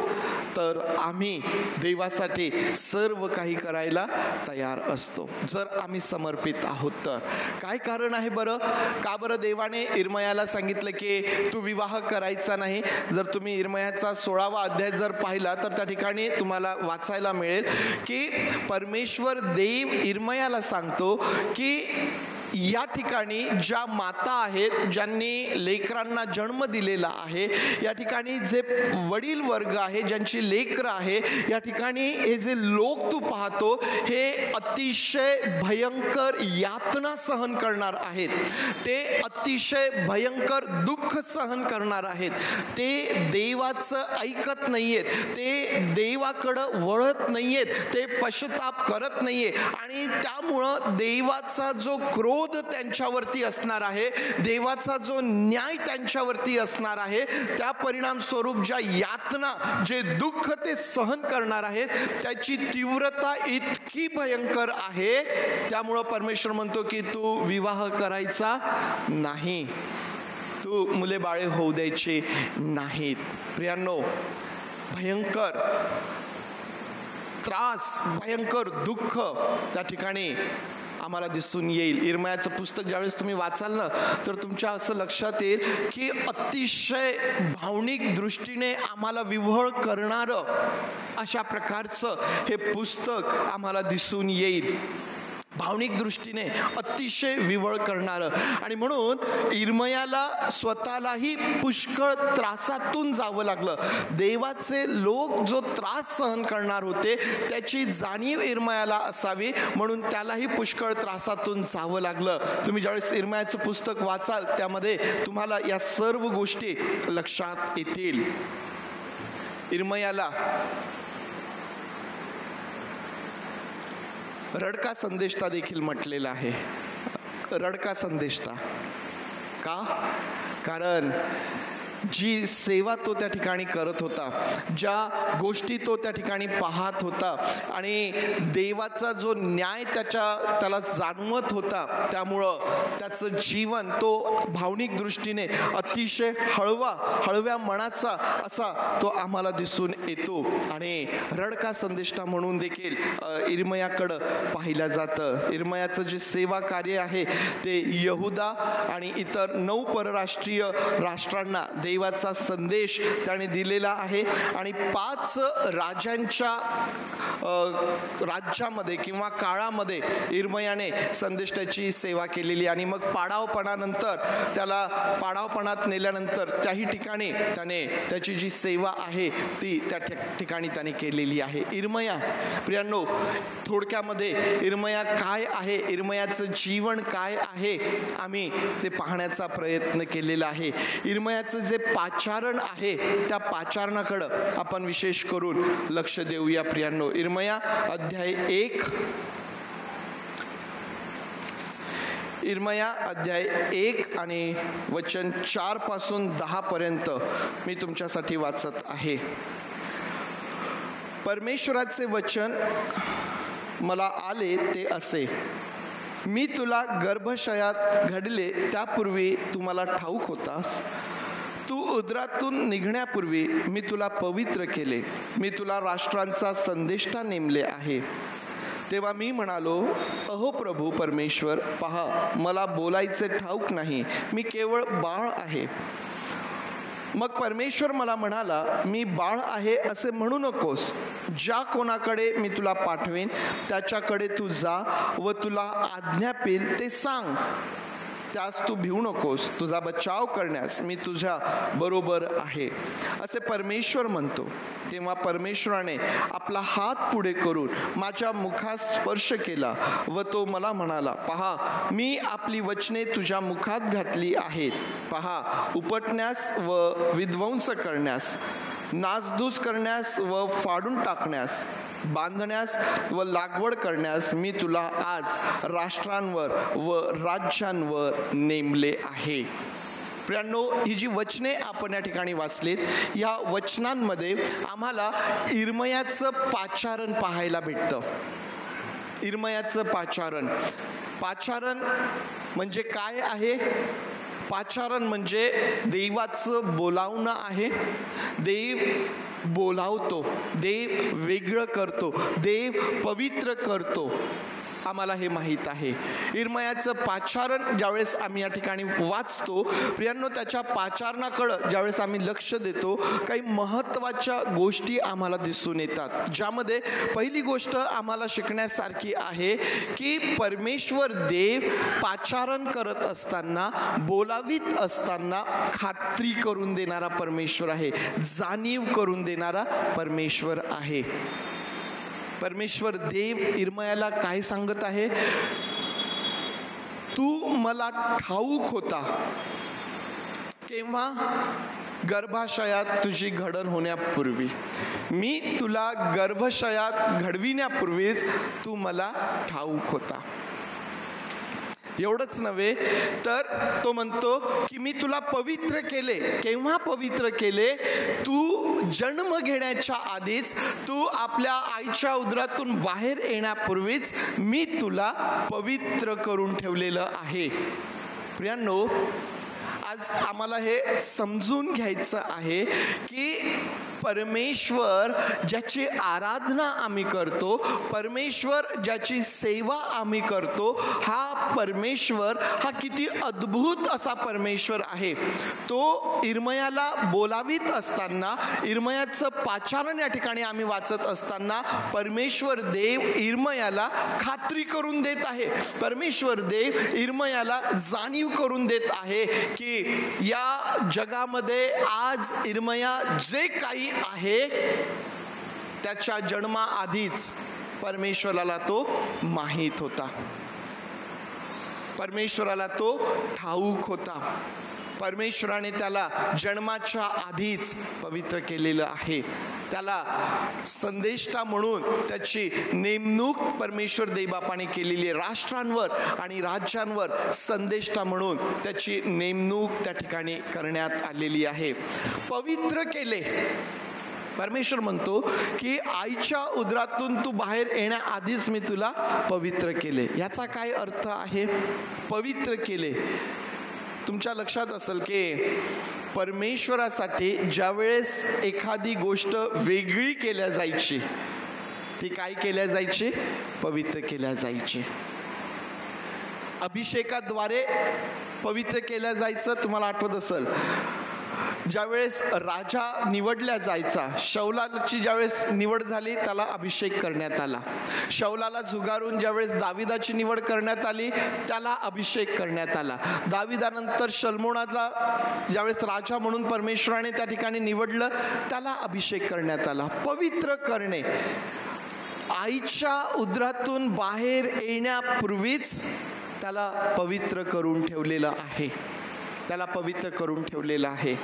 तर आम्ही देवासाठी सर्व काही करायला तयार असतो. जर आम्ही समर्पित आहोत तर काय कारण आहे बरं? का बरं देवाने इर्मयाला सांगितलं की तू विवाह करायचा नाही? जर तुम्ही इर्मयाचा 16वा अध्याय जर पाहिला तर त्या ठिकाणी तुम्हाला वाचायला मिळेल की परमेश्वर देव इर्मयाला सांगतो की या ठिकाणी ज्या माता आहेत, ज्यांनी लेकरांना जन्म दिलेला आहे, या ठिकाणी जे वडील वर्ग आहे, ज्यांची लेकरं आहे, या ठिकाणी हे जे लोक तू पाहतो हे अतिशय भयंकर यातना सहन करणार आहेत, ते अतिशय भयंकर दुःख सहन करणार आहेत, ते देवाचं ऐकत नाहीयेत, ते देवाकडं वळत नाहीयेत, ते पश्चाताप करत नाहीये आणि त्यामुळं देवाचा जो क्रोध त्यांच्यावरती असणार आहे, देवाचा जो न्याय त्यांच्यावरती असणार आहे, त्या परिणाम स्वरूप ज्या यातना, जे दुःख ते सहन करणार आहेत, त्याची तीव्रता इतकी भयंकर आहे. त्यामुळं परमेश्वर म्हणतो की तू विवाह करायचा नाही, तू मुले बाळे होऊ द्यायचे नाहीत. प्रियांनो, भयंकर त्रास, भयंकर दुःख त्या ठिकाणी आम्हाला दिसून येईल. इर्मयाचं पुस्तक ज्यावेळेस तुम्ही वाचाल ना तर तुमच्या असं लक्षात येईल की अतिशय भावनिक दृष्टीने आम्हाला विव्हळ करणारं अशा प्रकारचं हे पुस्तक आम्हाला दिसून येईल, भावनिक दृष्टीने अतिशय विव्हळ करणारं. आणि म्हणून इर्मयाला स्वतःलाही पुष्कळ त्रासातून जावं लागलं. देवाचे लोक जो त्रास सहन करणार होते त्याची जाणीव इर्मयाला असावी, म्हणून त्यालाही पुष्कळ त्रासातून जावं लागलं. तुम्ही ज्यावेळेस इर्मयाचं पुस्तक वाचाल त्यामध्ये तुम्हाला या सर्व गोष्टी लक्षात येतील. इर्मयाला रडका संदेष्टा देखील म्हटलेला आहे. रडका संदेष्टा का? कारण जी सेवा तो त्या ठिकाणी करत होता, ज्या गोष्टी तो त्या ठिकाणी पाहत होता आणि देवाचा जो न्याय त्याला जाणवत होता, त्यामुळं त्याचं जीवन तो भावनिक दृष्टीने अतिशय हळव्या मनाचा असा तो आम्हाला दिसून येतो. आणि रडका संदेष्टा म्हणून देखील इर्मयाकडं पाहिलं जातं. इर्मयाचं जे सेवा कार्य आहे ते यहुदा आणि इतर 9 परराष्ट्रीय राष्ट्रांना देवाचा संदेश त्याने दिलेला आहे. आणि 5 राजांच्या राज्यामध्ये किंवा काळामध्ये इर्मयाने संदेशाची सेवा केलेली. आणि मग त्याला पाडावपणात नेल्यानंतर त्याही ठिकाणी त्याने त्याची जी सेवा आहे ती त्या ठिकाणी त्याने केलेली आहे. इर्मया, प्रियांनो, थोडक्यामध्ये इर्मया काय आहे, इर्मयाचं जीवन काय आहे, आम्ही ते पाहण्याचा प्रयत्न केलेला आहे. इर्मयाचं जे पाचारण आहे त्या पाचारणाकडं आपण विशेष करून लक्ष देऊया. प्रियांनो, इर्मया अध्याय 1 आणि वचन 4 पासून 10 पर्यंत मी तुमच्यासाठी वाचत आहे. परमेश्वराचे वचन मला आले ते असे: मी तुला गर्भशयात घडले त्यापूर्वी तू मला ठाऊक होतास. तू उदरातून निघण्यापूर्वी मी तुला पवित्र केले. मी तुला राष्ट्रांचा संदेष्टा नेमले आहे. तेव्हा मी म्हणालो, अहो प्रभू परमेश्वर, पहा, मला बोलायचे ठाऊक नाही, मी केवळ बाळ आहे. मग परमेश्वर मला म्हणाला, मी बाळ आहे असे म्हणू नकोस. ज्या कोणाकडे मी तुला पाठवेन त्याच्याकडे तू जा व तुला आज्ञापेल ते सांग. त्यास तू भिवू नकोस, तुझा बचाव करण्यास मी तुझ्या बरोबर आहे, असे परमेश्वर म्हणतो. तेव्हा परमेश्वराने आपला हात पुढे करून माझ्या मुखास स्पर्श केला व तो मला म्हणाला, पहा, मी आपली वचने तुझ्या मुखात घातली आहेत. पहा, उपटण्यास व विध्वंस करण्यास, नासधूस करण्यास व फाडून टाकण्यास, बांधण्यास व लागवड करण्यास मी तुला आज राष्ट्रांवर व राज्यांवर नेमले आहे. प्रियांनो, ही जी वचने आपण या ठिकाणी वाचलीत, या वचनांमध्ये आम्हाला इर्मयाचं पाचारण पाहायला भेटतं. इर्मयाचं पाचारण म्हणजे काय आहे? पाचारण म्हणजे देवाचं बोलावणं आहे. देव बोलावतो, देव वेगळं करतो, देव पवित्र करतो, आम्हाला हे माहीत आहे. इर्मयाचं पाचारण ज्यावेळेस आम्ही या ठिकाणी वाचतो प्रियांनो, त्याच्या पाचारणाकडं ज्यावेळेस आम्ही लक्ष देतो, काही महत्त्वाच्या गोष्टी आम्हाला दिसून येतात, ज्यामध्ये पहिली गोष्ट आम्हाला शिकण्यासारखी आहे की परमेश्वर देव पाचारण करत असताना, बोलावित असताना खात्री करून देणारा परमेश्वर आहे, जाणीव करून देणारा परमेश्वर आहे. परमेश्वर देव इर्मयाला काय सांगत आहे? तू मला ठाऊक होता केव्हा? गर्भाशयात तुझी घडण होण्यापूर्वी. मी तुला गर्भाशयात घडविण्यापूर्वीच तू मला ठाऊक होता. एवढंच नव्हे तर तो म्हणतो की मी तुला पवित्र केले. केव्हा पवित्र केले? तू जन्म घेण्याच्या आधीच, तू आपल्या आईच्या उदरातून बाहेर येण्यापूर्वीच मी तुला पवित्र करून ठेवलेलं आहे. प्रियांनो, आज आम्हाला हे समजून घ्यायचं आहे की परमेश्वर ज्याची आराधना आम्ही करतो, परमेश्वर ज्याची सेवा आम्ही करतो, हा परमेश्वर हा किती अद्भुत असा परमेश्वर आहे. तो इर्मयाला बोलावित असताना, इर्मयाचं पाचारण या ठिकाणी आम्ही वाचत असताना परमेश्वर देव इर्मयाला खात्री करून देत आहे. परमेश्वर देव इर्मयाला जाणीव करून देत आहे की या जगामध्ये आज इर्मया जे काही आहे त्याच्या जन्माआधीच परमेश्वराला तो माहीत होता, परमेश्वराला तो ठाऊक होता. परमेश्वराने त्याला जन्माच्या आधीच पवित्र केलेलं आहे. त्याला संदेष्टा म्हणून त्याची नेमणूक परमेश्वर देवबापाने केलेली आहे. राष्ट्रांवर आणि राज्यांवर संदेष्टा म्हणून त्याची नेमणूक त्या ठिकाणी करण्यात आलेली आहे. पवित्र केले. परमेश्वर म्हणतो की आईच्या उदरातून तू बाहेर येण्याआधीच मी तुला पवित्र केले. याचा काय अर्थ आहे? पवित्र केले. तुमच्या लक्षात असेल की परमेश्वरासाठी ज्यावेळेस एखादी गोष्ट वेगळी केल्या जायची, ती काय केल्या जायची? पवित्र केल्या जायची. अभिषेकाद्वारे पवित्र केल्या जायचं. तुम्हाला आठवत असेल, ज्यावेळेस राजा निवडला जायचा, शौलाची ज्यावेळेस निवड झाली त्याला अभिषेक करण्यात आला. शौलाला झुगारून ज्यावेळेस दाविदाची निवड करण्यात आली त्याला अभिषेक करण्यात आला. दाविदानंतर शल्मोनाला ज्यावेळेस राजा म्हणून परमेश्वराने त्या ठिकाणी निवडलं त्याला अभिषेक करण्यात आला. पवित्र करणे. आईच्या उदरातून बाहेर येण्यापूर्वीच त्याला पवित्र करून ठेवलेलं आहे. त्याला पवित्र करून ठेवलेलं आहे.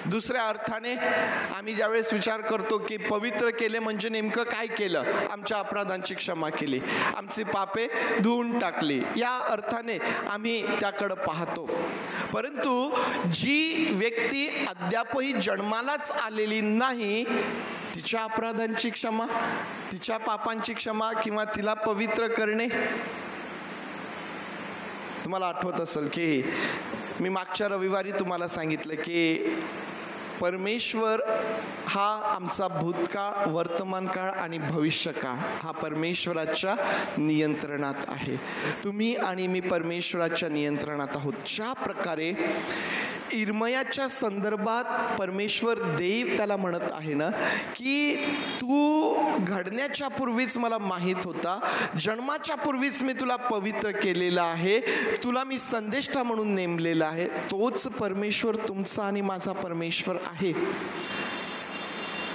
दुसऱ्या अर्थाने आम्ही ज्यावेळेस विचार करतो की पवित्र केले म्हणजे नेमकं काय केलं? आमच्या अपराधांची क्षमा केली, आमची पापे धुवून टाकली, या अर्थाने आम्ही त्याकडे पाहतो. परंतु जी व्यक्ती अद्यापही जन्मालाच आलेली नाही, तिच्या अपराधांची क्षमा, तिच्या पापांची क्षमा किंवा तिला पवित्र करणे. तुम्हाला आठवत असेल की मी मागच्या रविवारी तुम्हाला सांगितलं की परमेश्वर हा आमचा भूतकाळ, वर्तमानकाळ आणि भविष्यकाळ हा परमेश्वराच्या नियंत्रणात आहे. तुम्ही आणि मी परमेश्वराच्या नियंत्रणात आहोत. ज्या प्रकारे इर्मयाच्या संदर्भात परमेश्वर देव त्याला म्हणत आहे ना की तू घडण्याच्या पूर्वीच मला माहित होता, जन्माच्या पूर्वीच मी तुला पवित्र केलेला आहे, तुला मी संदेष्टा म्हणून नेमलेला आहे. तोच परमेश्वर तुमचा आणि माझा परमेश्वर आहे.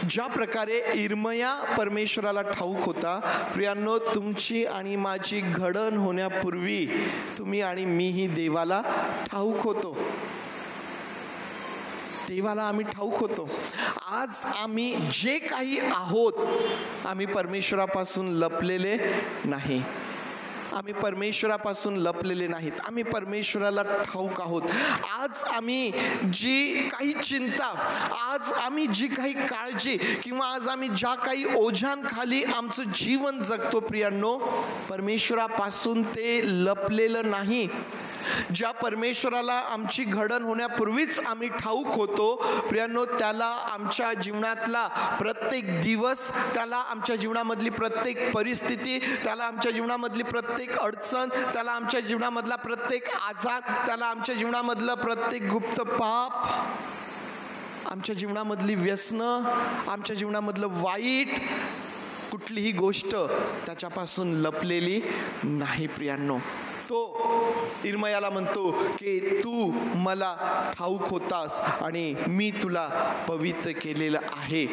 ज्या प्रकारे इर्मया परमेश्वराला ठाऊक होता, प्रियांनो, तुमची आणि माझी घडण होण्यापूर्वी तुम्ही आणि मीही देवाला ठाऊक होतो. देवाला आम्ही ठाऊक होतो. आज आम्ही जे काही आहोत, आम्ही परमेश्वरापासून लपलेले नाही. आम्ही परमेश्वरापासून लपलेले नाहीत. आम्ही परमेश्वराला ठाऊक आहोत. आज आम्ही जी काही चिंता, आज आम्ही जी काही काळजी, किंवा आज आम्ही ज्या काही ओझ्यांखाली आमचं जीवन जगतो, प्रियांनो, परमेश्वरापासून ते लपलेलं नाही. ज्या परमेश्वराला आमची घडण होण्यापूर्वीच आम्ही ठाऊक होतो, प्रियांनो, त्याला आमच्या जीवनातला प्रत्येक दिवस, त्याला आमच्या जीवनामधली प्रत्येक परिस्थिती, त्याला आमच्या जीवनामधली प्रत्येक अडचण, त्याला आमच्या जीवनामधला प्रत्येक आजार, त्याला आमच्या जीवनामधलं प्रत्येक गुप्त पाप, आमच्या जीवनामधली व्यसनं, आमच्या जीवनामधलं वाईट, कुठलीही गोष्ट त्याच्यापासून लपलेली नाही. प्रियांनो, तो इर्मयाला म्हणतो की तू मला ठाऊक होतास आणि मी तुला पवित्र केलेलं आहे.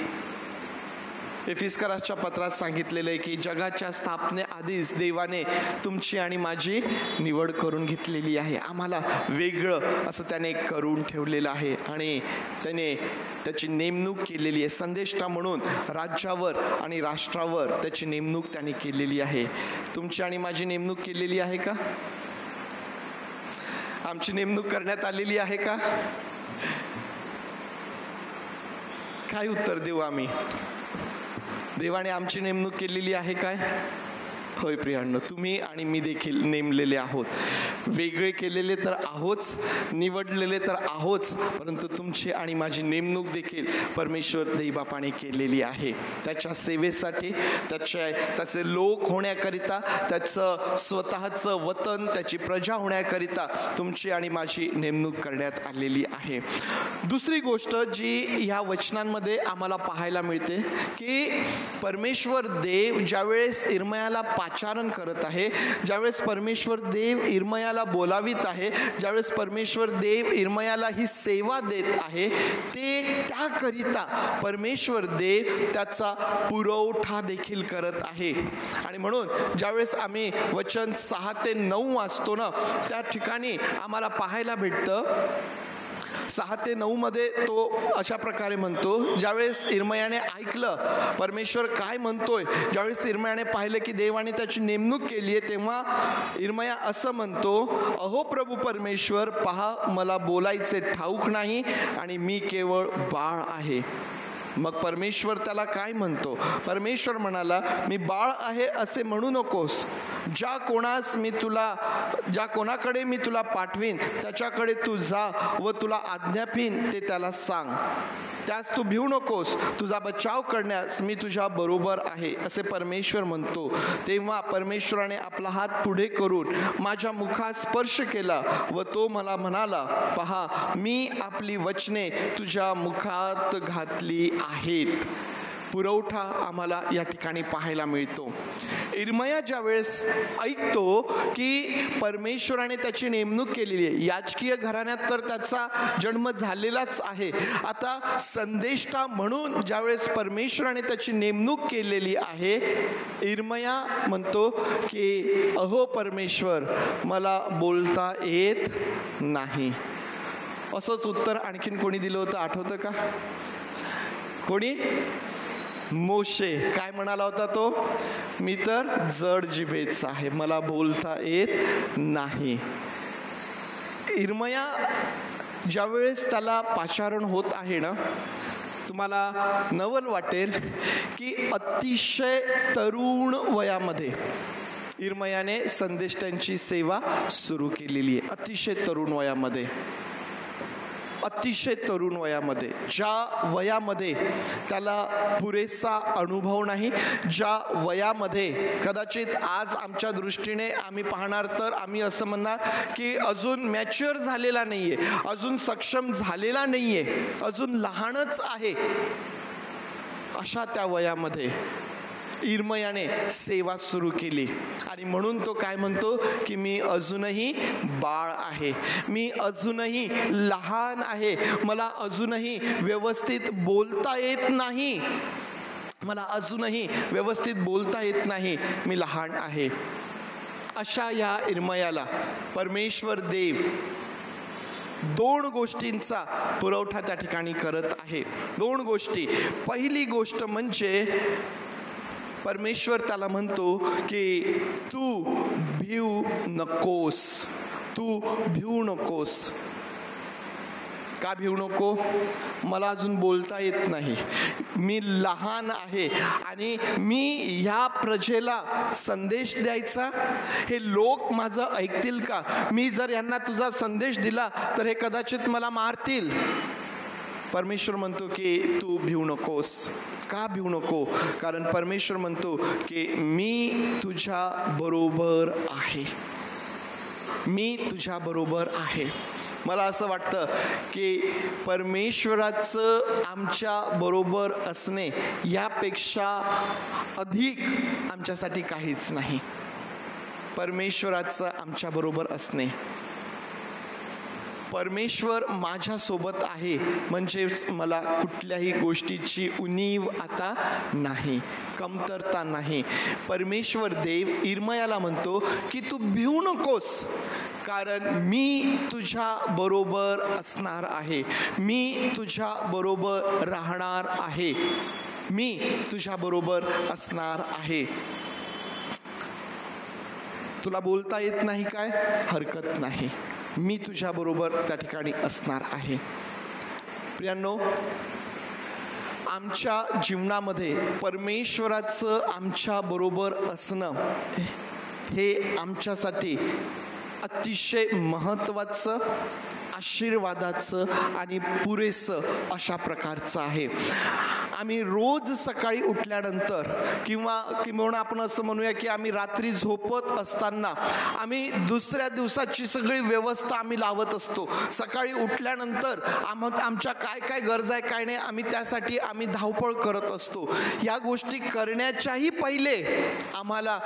एफिसकराच्या पत्रात सांगितलेलं आहे की जगाच्या स्थापनेआधीच देवाने तुमची आणि माझी निवड करून घेतलेली आहे. आम्हाला वेगळं असं त्याने करून ठेवलेलं आहे आणि त्याने त्याची नेमणूक केलेली आहे. संदेष्टा म्हणून राज्यावर आणि राष्ट्रावर त्याची नेमणूक त्याने केलेली आहे. तुमची आणि माझी नेमणूक केलेली आहे का? आमची नेमणूक करण्यात आलेली आहे का? काय उत्तर देऊ आम्ही? देवाने आमची नेमणूक केलेली आहे काय? होय प्रियांनो, तुम्ही आणि मी देखील नेमलेले आहोत. वेगळे केलेले तर आहोच, निवडलेले तर आहोच, परंतु तुमची आणि माझी नेमणूक देखील परमेश्वर देवबापाने केलेली आहे. त्याच्या सेवेसाठी, त्याचे लोक होण्याकरिता, त्याचं स्वतःचं वतन, त्याची प्रजा होण्याकरिता तुमची आणि माझी नेमणूक करण्यात आलेली आहे. दुसरी गोष्ट जी ह्या वचनांमध्ये आम्हाला पाहायला मिळते की परमेश्वर देव ज्यावेळेस इर्मयाला पाचारण करत आहे, ज्यावेळेस परमेश्वर देव इर्मयाला बोलावित आहे, ज्यावेळेस परमेश्वर देव इर्मयाला ही सेवा देत आहे, ते त्याकरिता परमेश्वर देव त्याचा पुरवठा देखील करत आहे. आणि म्हणून ज्यावेळेस आम्ही वचन 6 ते 9 वाचतो ना, त्या ठिकाणी आम्हाला पाहायला भेटतं, 6 ते 9 मध्ये तो अशा प्रकारे म्हणतो, ज्यावेळेस इर्मयाने ऐकलं परमेश्वर काय म्हणतोय, ज्यावेळेस इर्मयाने पाहिलं की देवाने त्याची नेमणूक केली आहे, तेव्हा इर्मया असं म्हणतो, अहो प्रभू परमेश्वर, पहा मला बोलायचे ठाऊक नाही आणि मी केवळ बाळ आहे. मग परमेश्वर त्याला काय म्हणतो? परमेश्वर म्हणाला, मी बाळ आहे असे म्हणू नकोस. ज्या कोणाकडे मी तुला पाठवीन त्याच्याकडे तू जा व तुला आज्ञापीन ते त्याला सांग. त्यास तू भिवू नकोस, तुझा बचाव करण्यास मी तुझ्या बरोबर आहे असे परमेश्वर म्हणतो. तेव्हा परमेश्वराने आपला हात पुढे करून माझ्या मुखात स्पर्श केला व तो मला म्हणाला, पहा मी आपली वचने तुझ्या मुखात घातली आहेत. पुरवठा आम्हाला या ठिकाणी पाहायला मिळतो. इर्मया ज्या वेळेस ऐकतो की परमेश्वराने त्याची नेमणूक केलेली आहे, याजकीय घराण्यात तर त्याचा जन्म झालेलाच आहे, आता संदेष्टा म्हणून ज्यावेळेस परमेश्वराने त्याची नेमणूक केलेली आहे, इर्मया म्हणतो की अहो परमेश्वर, मला बोलता येत नाही. असंच उत्तर आणखीन कोणी दिलं होतं आठवतं का? कोणी? मोशे. काय म्हणाला होता तो? मी तर जड जिभेचा आहे, मला बोलता येत नाही. इर्मया ज्यावेळेस त्याला पाचारण होत आहे ना, तुम्हाला नवल वाटेल की अतिशय तरुण वयामध्ये इर्मयाने संदेष्टांची सेवा सुरू केलेली आहे. अतिशय तरुण वयामध्ये. अतिशय तरुण वयामध्ये, ज्या वयामध्ये त्याला पुरेसा अनुभव नाही, ज्या वयामध्ये कदाचित आज आमच्या दृष्टीने आम्ही पाहणार तर आम्ही असं म्हणणार की अजून मॅच्युअर झालेला नाहीये, अजून सक्षम झालेला नाहीये, अजून लहानच आहे, अशा त्या वयामध्ये इर्मयाने सेवा सुरू केली. आणि म्हणून तो काय म्हणतो की मी अजूनही बाळ आहे, मी अजूनही लहान आहे, मला अजूनही व्यवस्थित बोलता येत नाही, मला अजूनही व्यवस्थित बोलता येत नाही, मी लहान आहे. अशा या इर्मयाला परमेश्वर देव 2 गोष्टींचा पुरवठा त्या ठिकाणी करत आहे. 2 गोष्टी. पहिली गोष्ट म्हणजे परमेश्वर त्याला म्हणतो की तू भिवू नकोस, तू भिवू नकोस. का भिवू नको? मला अजून बोलता येत नाही, मी लहान आहे आणि मी ह्या प्रजेला संदेश द्यायचा, हे लोक माझं ऐकतील का? मी जर यांना तुझा संदेश दिला तर हे कदाचित मला मारतील. परमेश्वर म्हणतो की तू भिवू नकोस. का भिवू नको? कारण परमेश्वर म्हणतो की मी तुझ्या बरोबर आहे, मी तुझ्या बरोबर आहे. मला असं वाटतं की परमेश्वराचं आमच्या बरोबर असणे यापेक्षा अधिक आमच्यासाठी काहीच नाही. परमेश्वराचं आमच्या बरोबर असणे, परमेश्वर माझ्यासोबत आहे म्हणजे मला कुठल्याही गोष्टीची उणीव आता नाही, कमतरता नाही. परमेश्वर देव इर्मयाला म्हणतो की तू भिवू नकोस, कारण मी तुझ्या बरोबर असणार आहे, मी तुझ्या बरोबर राहणार आहे, मी तुझ्या बरोबर असणार आहे. तुला बोलता येत नाही काय? हरकत नाही, मी तुझ्या बरोबर त्या ठिकाणी असणार आहे. प्रियांनो, आमच्या जीवनामध्ये परमेश्वराचं आमच्या बरोबर असणं हे आमच्यासाठी अतिशय महत्त्वाचं, आशीर्वादाचं आणि पुरेसं अशा प्रकारचं आहे. आम्ही रोज सकाळी उठल्यानंतर किंवा आपण असं म्हणूया की आम्ही रात्री झोपत असताना आम्ही दुसऱ्या दिवसाची सगळी व्यवस्था आम्ही लावत असतो. सकाळी उठल्यानंतर आमच्या काय काय गरजा आहे काय नाही आम्ही त्यासाठी धावपळ करत असतो. या गोष्टी करण्याच्याही पहिले आम्हाला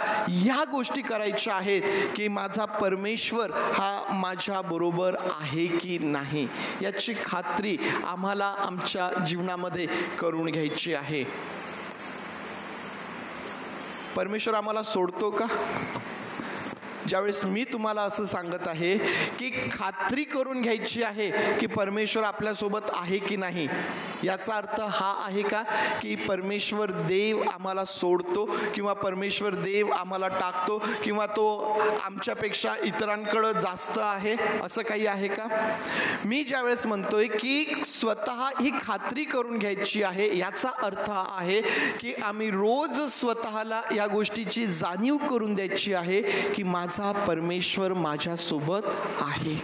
या गोष्टी करायच्या आहेत की माझा परमेश्वर हा माझ्या बरोबर आहे की नाही याची खात्री आम्हाला आमच्या जीवनामध्ये करून घ्यायची आहे. परमेश्वर आम्हाला सोडतो का? ज्यावेळेस मी तुम्हाला असं सांगत आहे की खात्री करून घ्यायची आहे की परमेश्वर आपल्यासोबत आहे की नाही, याचा अर्थ हा आहे का की परमेश्वर देव आम्हाला सोडतो किंवा परमेश्वर देव आम्हाला टाकतो किंवा तो आमच्यापेक्षा इतरांकडे जास्त आहे, असं काही आहे का? मी ज्यावेळेस म्हणतोय की स्वतः ही खात्री करून घ्यायची आहे, याचा अर्थ हा आहे की आम्ही रोज स्वतःला या गोष्टीची जाणीव करून द्यायची आहे की माझा परमेश्वर माझ्यासोबत आहे.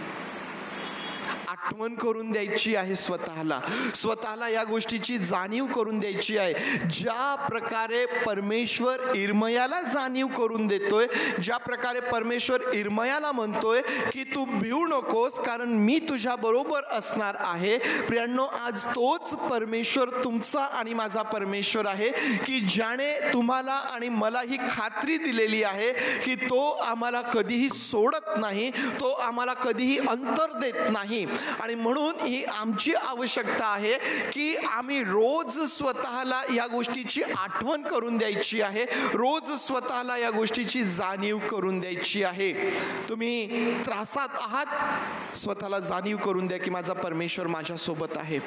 आठवण करून द्यायची आहे स्वतःला या गोष्टीची जाणीव करून द्यायची आहे. ज्या प्रकारे परमेश्वर इर्मयाला जाणीव करून देतोय, ज्या प्रकारे परमेश्वर इर्मयाला म्हणतोय की तू भिवू नकोस कारण मी तुझ्या बरोबर असणार आहे. प्रियांनो, आज तोच परमेश्वर तुमचा आणि माझा परमेश्वर आहे की ज्याने तुम्हाला आणि मला ही खात्री दिलेली आहे की तो आम्हाला कधीही सोडत नाही, तो आम्हाला कधीही अंतर देत नाही. आणि म्हणून ही आमची आवश्यकता आहे की आम्ही रोज स्वतःला या गोष्टीची आठवण करून द्यायची आहे, रोज स्वतःला या गोष्टीची जाणीव करून द्यायची आहे. तुम्ही त्रासात आहात, स्वतःला जाणीव करून द्या की माझा परमेश्वर माझ्यासोबत आहे.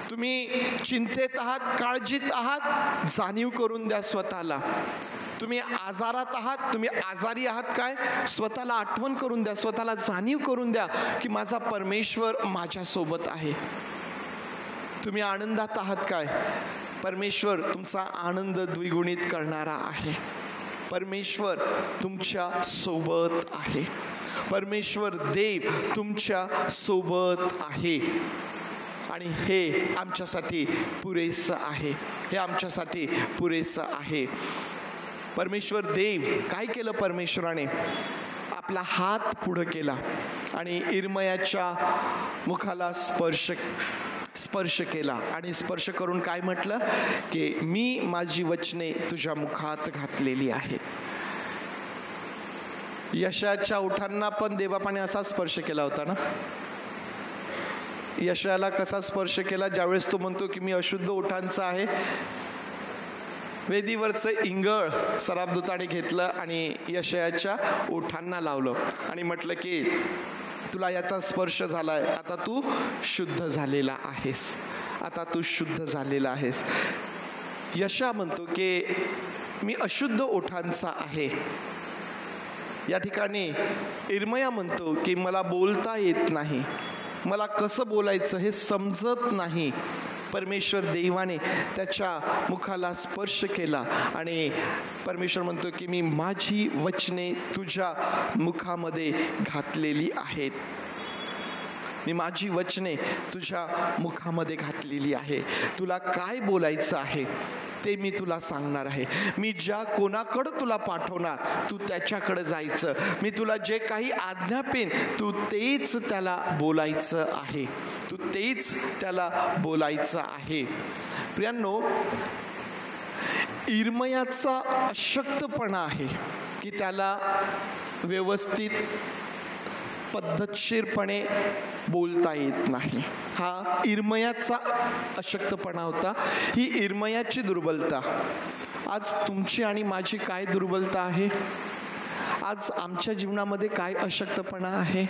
तुम्ही चिंतेत आहात, काळजीत आहात, जाणीव करून द्या स्वतःला. तुम्ही आजारात आहात, तुम्ही आजारी आहात काय, स्वतःला आठवण करून द्या, स्वतःला जाणीव करून द्या की माझा परमेश्वर माझ्यासोबत आहे. तुम्ही आनंदात आहात काय, परमेश्वर तुमचा आनंद द्विगुणित करणारा आहे. परमेश्वर तुमच्या सोबत आहे, परमेश्वर देव तुमच्या सोबत आहे. आणि हे आमच्यासाठी पुरेसं आहे, हे आमच्यासाठी पुरेसं आहे. परमेश्वर देव काय केलं? परमेश्वराने आपला हात पुढं केला आणि इर्मयाच्या मुखाला स्पर्श केला आणि स्पर्श करून काय म्हटलं की मी माझी वचने तुझ्या मुखात घातलेली आहेत. यशाच्या ओठांना पण देवबापाने असा स्पर्श केला होता ना. यशाला कसा स्पर्श केला? ज्यावेळेस तो म्हणतो की मी अशुद्ध ओठांचा आहे, वेदीवरचं इंगळ सराफदूताने घेतलं आणि यशाच्या ओठांना लावलं आणि म्हटलं की तुला याचा स्पर्श झालाय, आता तू शुद्ध झालेला आहेस, आता तू शुद्ध झालेला आहेस. यशा म्हणतो की मी अशुद्ध ओठांचा आहे. या ठिकाणी इर्मया म्हणतो की मला बोलता येत नाही, मला कसं बोलायचं हे समजत नाही. परमेश्वर देवाने त्याच्या मुखाला स्पर्श केला आणि परमेश्वर म्हणतो की मी माझी वचने तुझ्या मुखामध्ये घातलेली आहेत, मी माझी वचने तुझ्या मुखामध्ये घातलेली आहे. तुला काय बोलायचं आहे ते मी तुला सांगणार आहे. मी ज्या कोणाकडं तुला पाठवणार तू त्याच्याकडे जायचं. मी तुला जे काही आज्ञापेन तू तेच त्याला बोलायचं आहे, तू तेच त्याला बोलायचं आहे. प्रियांनो, इर्मयाचा अशक्तपणा आहे की त्याला व्यवस्थित पद्धतशीरपणे बोलता येत नाही. हा इर्मयाचा अशक्तपणा होता, ही इर्मयाची दुर्बलता. आज तुमची आणि माझी काय दुर्बलता आहे? आज आमच्या जीवनामध्ये काय अशक्तपणा आहे?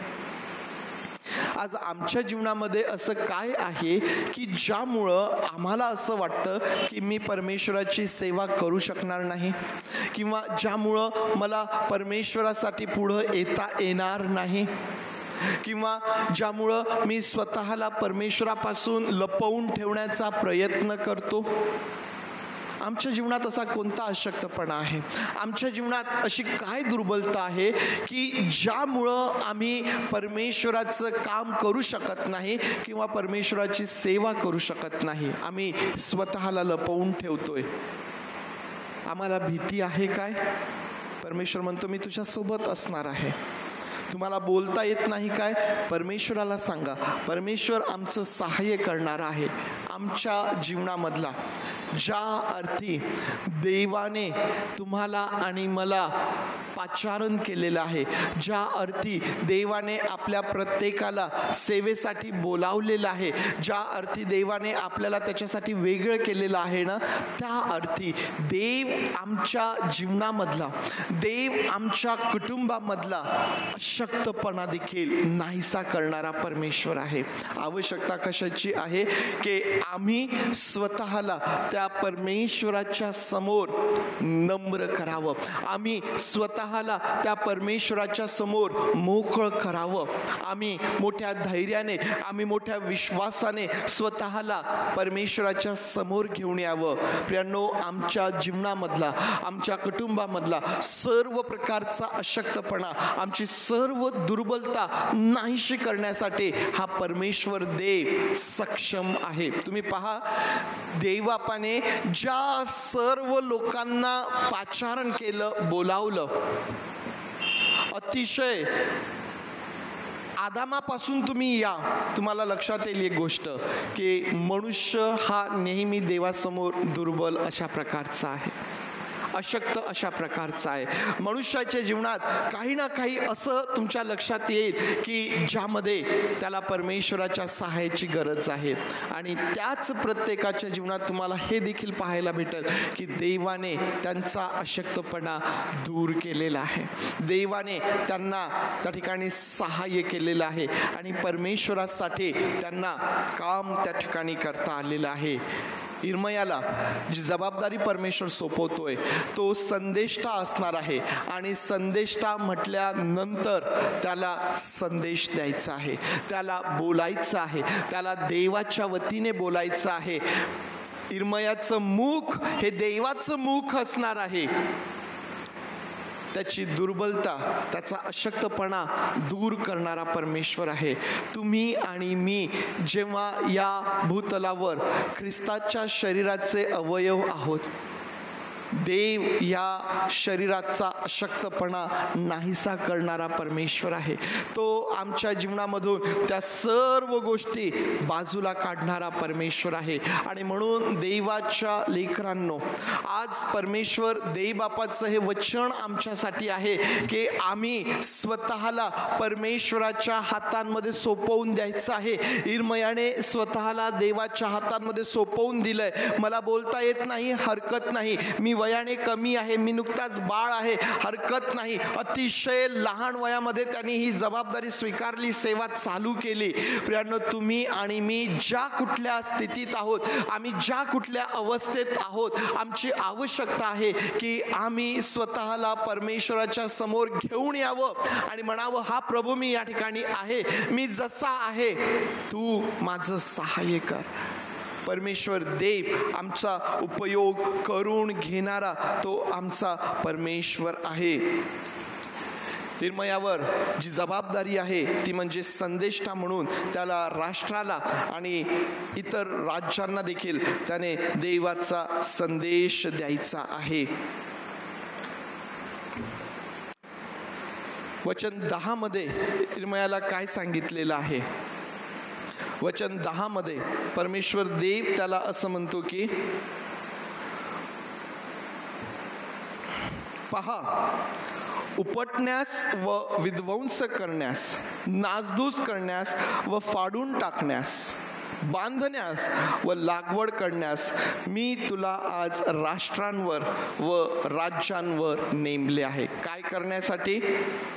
आज आमच्या जीवनामध्ये असं काय आहे की ज्यामुळं आम्हाला असं वाटतं की मी परमेश्वराची सेवा करू शकणार नाही, किंवा ज्यामुळं मला परमेश्वरासाठी पुढं येता येणार नाही, किंवा ज्यामुळं मी स्वतःला परमेश्वरापासून लपवून ठेवण्याचा प्रयत्न करतो. आमच्या जीवनात असा कोणता अशक्तपणा आहे? आमच्या जीवनात अशी काय दुर्बलता आहे की ज्यामुळं आम्ही परमेश्वराचं काम करू शकत नाही किंवा परमेश्वराची सेवा करू शकत नाही? आम्ही स्वतःला लपवून ठेवतोय. आम्हाला भीती आहे काय? परमेश्वर म्हणतो मी तुझ्या सोबत असणार आहे. तुम्हाला बोलता येत नाही काय? परमेश्वराला सांगा, परमेश्वर आमचं सहाय्य करणार आहे. आमच्या जीवनामधला ज्या अर्थी देवाने तुम्हाला आणि मला पाचारण केलेलं आहे, ज्या अर्थी देवाने आपल्या प्रत्येकाला सेवेसाठी बोलावलेलं आहे, ज्या अर्थी देवाने आपल्याला त्याच्यासाठी वेगळं केलेलं आहे ना, त्या अर्थी देव आमच्या जीवनामधला, देव आमच्या कुटुंबामधला अशक्तपणा देखील नाहीसा करणारा परमेश्वर आहे. आवश्यकता कशाची आहे की आम्ही स्वतःला त्या परमेश्वराच्या समोर नम्र करावं, आम्ही स्वतःला त्या परमेश्वराच्या समोर मोकळं करावं, आम्ही मोठ्या धैर्याने, आम्ही मोठ्या विश्वासाने स्वतःला परमेश्वराच्या समोर घेऊन यावं. प्रियांनो, आमच्या जीवनामधला, आमच्या कुटुंबामधला सर्व प्रकारचा अशक्तपणा, आमची सर्व दुर्बलता नाहीशी करण्यासाठी हा परमेश्वर देव सक्षम आहे. तुम्ही पहा, देवबापाने ज्या सर्व लोकांना पाचारण केलं, बोलावलं, अतिशय आदामापासून तुम्ही या, तुम्हाला लक्षात येईल एक गोष्ट की मनुष्य हा नेहमी देवासमोर दुर्बल अशा प्रकारचा आहे, अशक्त अशा प्रकारचा आहे. मनुष्याच्या जीवनात काही ना काही असं तुमच्या लक्षात येईल की ज्यामध्ये त्याला परमेश्वराच्या सहाय्याची गरज आहे. आणि त्याच प्रत्येकाच्या जीवनात तुम्हाला हे देखील पाहायला भेटेल की देवाने त्यांचा अशक्तपणा दूर केलेला आहे, देवाने त्यांना त्या ठिकाणी सहाय्य केलेलं आहे आणि परमेश्वरासाठी त्यांना काम त्या ठिकाणी करता आलेलं आहे. इर्मयाला जी जबाबदारी परमेश्वर सोपवतोय तो संदेष्टा असणार आहे आणि संदेष्टा म्हटल्यानंतर त्याला संदेश द्यायचा आहे, त्याला बोलायचं आहे, त्याला देवाच्या वतीने बोलायचं आहे. इर्मयाचं मुख हे देवाचं मुख असणार आहे. त्याची दुर्बलता, त्याचा अशक्तपणा दूर करणारा परमेश्वर आहे. तुम्ही आणि मी जेव्हा या भूतलावर ख्रिस्ताच्या शरीराचे अवयव आहोत, देव या शरीराचा अशक्तपणा नाहीसा करणारा परमेश्वर आहे. तो आमच्या जीवनामधून त्या सर्व गोष्टी बाजूला काढणारा परमेश्वर आहे. आणि म्हणून देवाच्या लेकरांनो, आज परमेश्वर देवबापाचं हे वचन आमच्यासाठी आहे की आम्ही स्वतःला परमेश्वराच्या हातांमध्ये सोपवून द्यायचं आहे. इर्मयाने स्वतःला देवाच्या हातांमध्ये सोपवून दिलंय. मला बोलता येत नाही, हरकत नाही. मी वयाने कमी आहे, मी नुकताच बाळ आहे, हरकत नाही. अतिशय लहान वयामध्ये त्यांनी ही जबाबदारी स्वीकारली, सेवा चालू केली. प्रियांनो, तुम्ही आणि मी ज्या कुठल्या स्थितीत आहोत, आम्ही ज्या कुठल्या अवस्थेत आहोत, आमची आवश्यकता आहे की आम्ही स्वतःला परमेश्वराच्या समोर घेऊन यावं आणि म्हणावं, हा प्रभू, मी या ठिकाणी आहे, मी जसा आहे, तू माझं सहाय्य कर. परमेश्वर देव आमचा उपयोग करून घेणारा तो आमचा परमेश्वर आहे. इर्मयावर जी जबाबदारी आहे ती म्हणजे संदेष्टा म्हणून त्याला राष्ट्राला आणि इतर राज्यांना देखील त्याने देवाचा संदेश द्यायचा आहे. वचन 10 मध्ये इर्मयाला काय सांगितलेलं आहे? वचन 10 मध्ये परमेश्वर देव त्याला असं म्हणतो की पहा, उपटण्यास व विध्वंस करण्यास, नासधूस करण्यास व फाडून टाकण्यास, बांधण्यास व लागवड करण्यास मी तुला आज राष्ट्रांवर व राज्यांवर नेमले आहे. काय करण्यासाठी?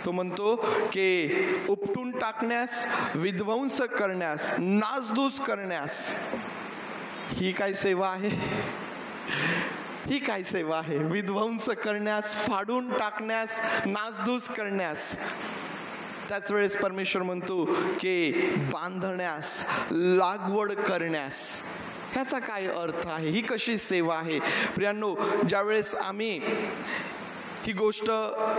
तो म्हणतो की उपटून टाकण्यास, विध्वंस करण्यास, नासधूस करण्यास. ही काय सेवा आहे? ही काय सेवा आहे? विध्वंस करण्यास, फाडून टाकण्यास, नासधूस करण्यास. त्याच वेळेस परमेश्वर म्हणतो की बांधण्यास, लागवड करण्यास. ह्याचा काय अर्थ आहे? ही कशी सेवा आहे? प्रियांनो, ज्यावेळेस आम्ही ही गोष्ट,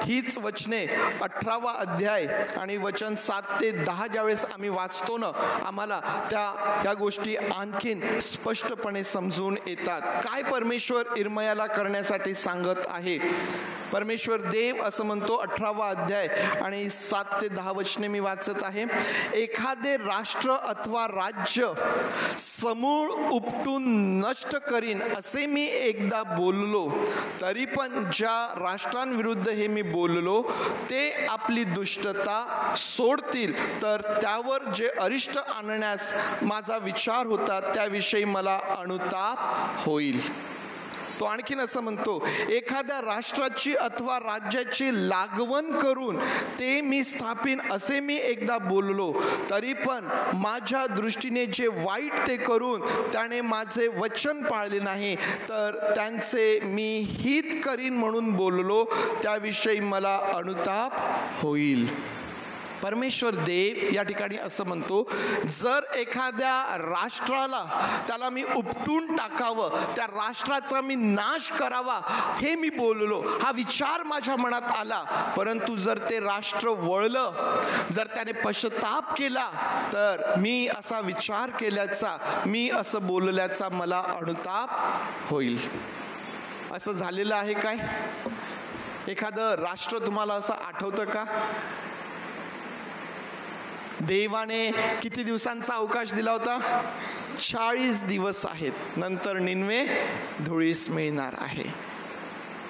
हीच वचने 18वा अध्याय आणि वचन 7 ते 10 ज्यावेळेस आम्ही वाचतो ना, आम्हाला त्या गोष्टी आणखीन स्पष्टपणे समजून येतात. काय परमेश्वर इर्मयाला करण्यासाठी सांगत आहे? परमेश्वर देव असं म्हणतो, 18वा अध्याय आणि 7 ते 10 वचने मी वाचत आहे. एखादे राष्ट्र अथवा राज्य समूळ उपटून नष्ट करीन असे मी एकदा बोललो, तरी पण ज्या राष्ट्रांविरुद्ध हे मी बोललो ते आपली दुष्टता सोडतील, तर त्यावर जे अरिष्ट आणण्यास माझा विचार होता त्याविषयी मला अनुताप होईल. तो आणखीन असं म्हणतो, एखाद्या राष्ट्राची अथवा राज्याची लागवण करून ते मी स्थापिन असे मी एकदा बोललो, तरी पण माझ्या दृष्टीने जे वाईट ते करून त्याने माझे वचन पाळले नाही, तर त्यांचे मी हित करीन म्हणून बोललो, त्याविषयी मला अनुताप होईल. परमेश्वर देव या ठिकाणी असं म्हणतो, जर एखाद्या राष्ट्राला त्याला मी उपटून टाकावं, त्या राष्ट्राचा मी नाश करावा हे मी बोललो, हा विचार माझ्या मनात आला, परंतु जर ते राष्ट्र वळलं, जर त्याने पश्चाताप केला, तर मी असा विचार केल्याचा, मी असं बोलल्याचा मला अनुताप होईल. असं झालेलं आहे काय? एखादं राष्ट्र तुम्हाला असं आठवतं का? देवाने किती दिवसांचा अवकाश दिला होता? 40 दिवस आहेत. नंतर निनवे धुळीस मिळणार आहे.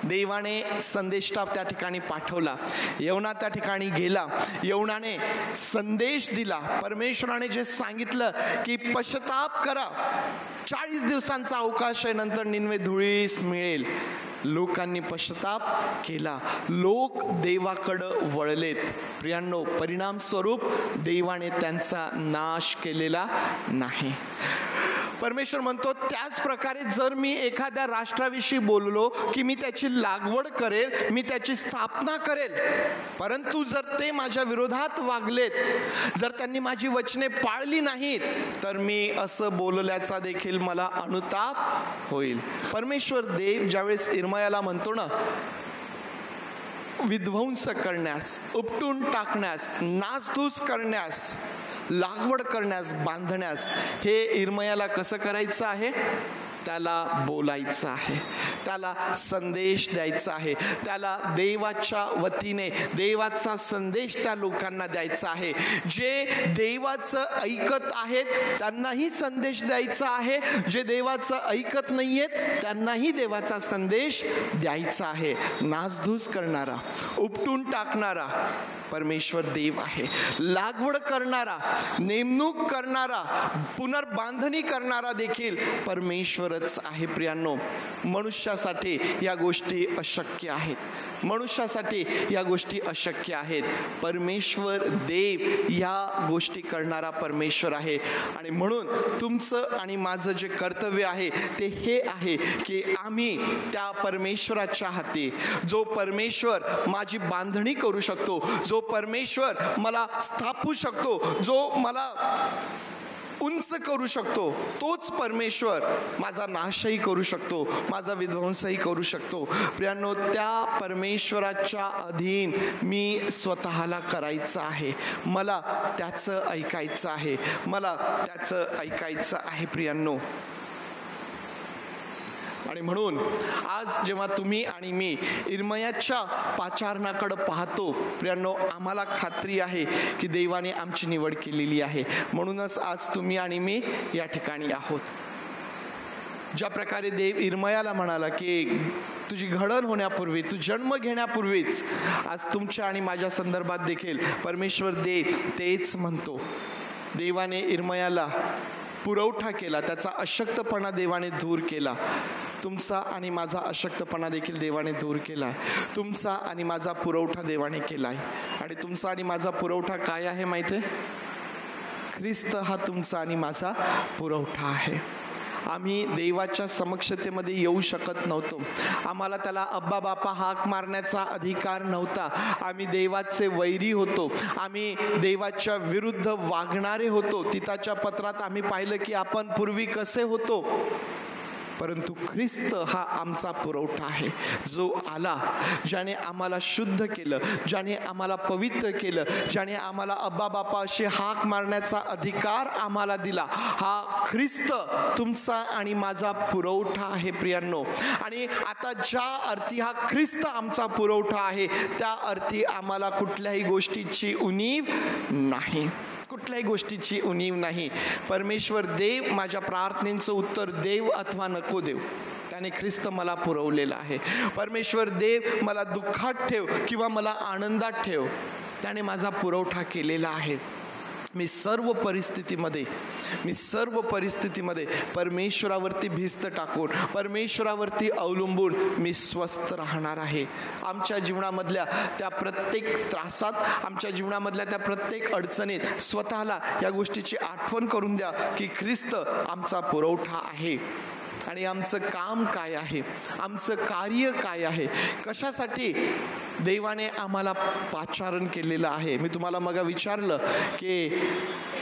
देवाने संदेष्टा त्या ठिकाणी पाठवला. यवना त्या ठिकाणी गेला. यवनाने संदेश दिला. परमेश्वराने जे सांगितलं की पश्चाताप करा, 40 दिवसांचा अवकाश आहे, नंतर निनवे धुळीस मिळेल. लोकांनी पश्चाताप केला. लोक देवाकडं वळलेत. प्रियांनो, परिणाम स्वरूप देवाने त्यांचा नाश केलेला नाही. परमेश्वर म्हणतो, त्याच प्रकारे जर मी एखाद्या राष्ट्राविषयी बोललो की मी त्याची लागवड करेल, मी त्याची स्थापना करेल, परंतु जर ते माझ्या विरोधात वागलेत, जर त्यांनी माझी वचने पाळली नाहीत, तर मी असं बोलल्याचा देखील मला अनुताप होईल. परमेश्वर देव ज्यावेळेस इर्मयाला म्हणतो ना, विध्वंस करण्यास, उपटून टाकण्यास, नासधूस करण्यास, लागवड करण्यास, बांधण्यास, हे इर्मयाला कसं करायचं आहे? त्याला बोलायचं आहे, त्याला संदेश द्यायचा आहे, त्याला देवाच्या वतीने देवाचा संदेश त्या लोकांना द्यायचा आहे. जे देवाचं ऐकत आहेत त्यांनाही संदेश द्यायचा आहे, जे देवाचं ऐकत नाहीयेत त्यांनाही देवाचा संदेश द्यायचा आहे. नासधूस करणारा, उपटून टाकणारा परमेश्वर देव आहे. लागवड करणारा, नेमणूक करणारा, पुनर्बांधणी करणारा देखील परमेश्वरच आहे. प्रियांनो, मनुष्यासाठी या गोष्टी अशक्य आहेत. मनुष्यासाठी या गोष्टी अशक्य आहेत. परमेश्वर देव या गोष्टी करणारा परमेश्वर आहे. आणि म्हणून तुमचं आणि माझं जे कर्तव्य आहे ते हे आहे की आम्ही त्या परमेश्वराच्या हाती, जो परमेश्वर माझी बांधणी करू शकतो, जो परमेश्वर मला स्थापू शकतो, जो मला उंच करू शकतो, तोच परमेश्वर माझा नाशही करू शकतो, माझा विध्वंसही करू शकतो. प्रियांनो, त्या परमेश्वराच्या अधीन मी स्वतःला करायचं आहे. मला त्याचं ऐकायचं आहे, मला त्याचं ऐकायचं आहे. प्रियांनो, आणि म्हणून आज जेव्हा तुम्ही आणि मी इर्मयाच्या पाचारणाकडे पाहतो, प्रियांनो, आम्हाला खात्री आहे की देवाने आमची निवड केलेली आहे. म्हणूनच आज तुम्ही आणि मी या ठिकाणी आहोत. ज्या प्रकारे देव इर्मयाला म्हणाला की तुझी घडण होण्यापूर्वी, तू जन्म घेण्यापूर्वीच, आज तुमच्या आणि माझ्या संदर्भात देखील परमेश्वर देव तेच म्हणतो. देवाने इर्मयाला पुरवठा केला, त्याचा अशक्तपणा देवाने दूर केला. तुमचा आणि माझा अशक्तपणा देखील देवाने दूर केला आहे. तुमचा आणि माझा पुरवठा देवाने केला आहे. आणि तुमचा आणि माझा पुरवठा काय आहे माहिती आहे? ख्रिस्त हा तुमचा आणि माझा पुरवठा आहे. आम्ही देवाच्या समक्षतेमध्ये येऊ शकत नव्हतो. आम्हाला त्याला अब्बा बापा हाक मारण्याचा अधिकार नव्हता. आम्ही देवाचे वैरी होतो. आम्ही देवाच्या विरुद्ध वागणारे होतो. तिताच्या पत्रात आम्ही पाहिलं की आपण पूर्वी कसे होतो. परंतु ख्रिस्त हा आमचा पुरवठा आहे, जो आला, ज्याने आम्हाला शुद्ध केलं, ज्याने आम्हाला पवित्र केलं, ज्याने आम्हाला अब्बा बापा अशी हाक मारण्याचा अधिकार आम्हाला दिला. हा ख्रिस्त तुमचा आणि माझा पुरवठा आहे. प्रियांनो, आणि आता ज्या अर्थी हा ख्रिस्त आमचा पुरवठा आहे, त्या अर्थी आम्हाला कुठल्याही गोष्टीची उणीव नाही, कुठल्याही गोष्टीची उणीव नाही. परमेश्वर देव माझ्या प्रार्थनेचं उत्तर देव अथवा नको देव, त्याने ख्रिस्त मला पुरवलेला आहे. परमेश्वर देव मला दुःखात ठेव किंवा मला आनंदात ठेव, त्याने माझा पुरवठा केलेला आहे. मी सर्व परिस्थितीमध्ये परमेश्वरावरती भिस्त टाकून, परमेश्वरावरती अवलंबून मी स्वस्थ राहणार आहे. आमच्या जीवनामधल्या त्या प्रत्येक त्रासात, आमच्या जीवनामधल्या त्या प्रत्येक अडचणीत स्वतःला या गोष्टीची आठवण करून द्या की ख्रिस्त आमचा पुरवठा आहे. आणि आमचं काम काय आहे, आमचं कार्य काय आहे, कशासाठी देवाने आम्हाला पाचारण केलेलं आहे. मी तुम्हाला मग विचारलं की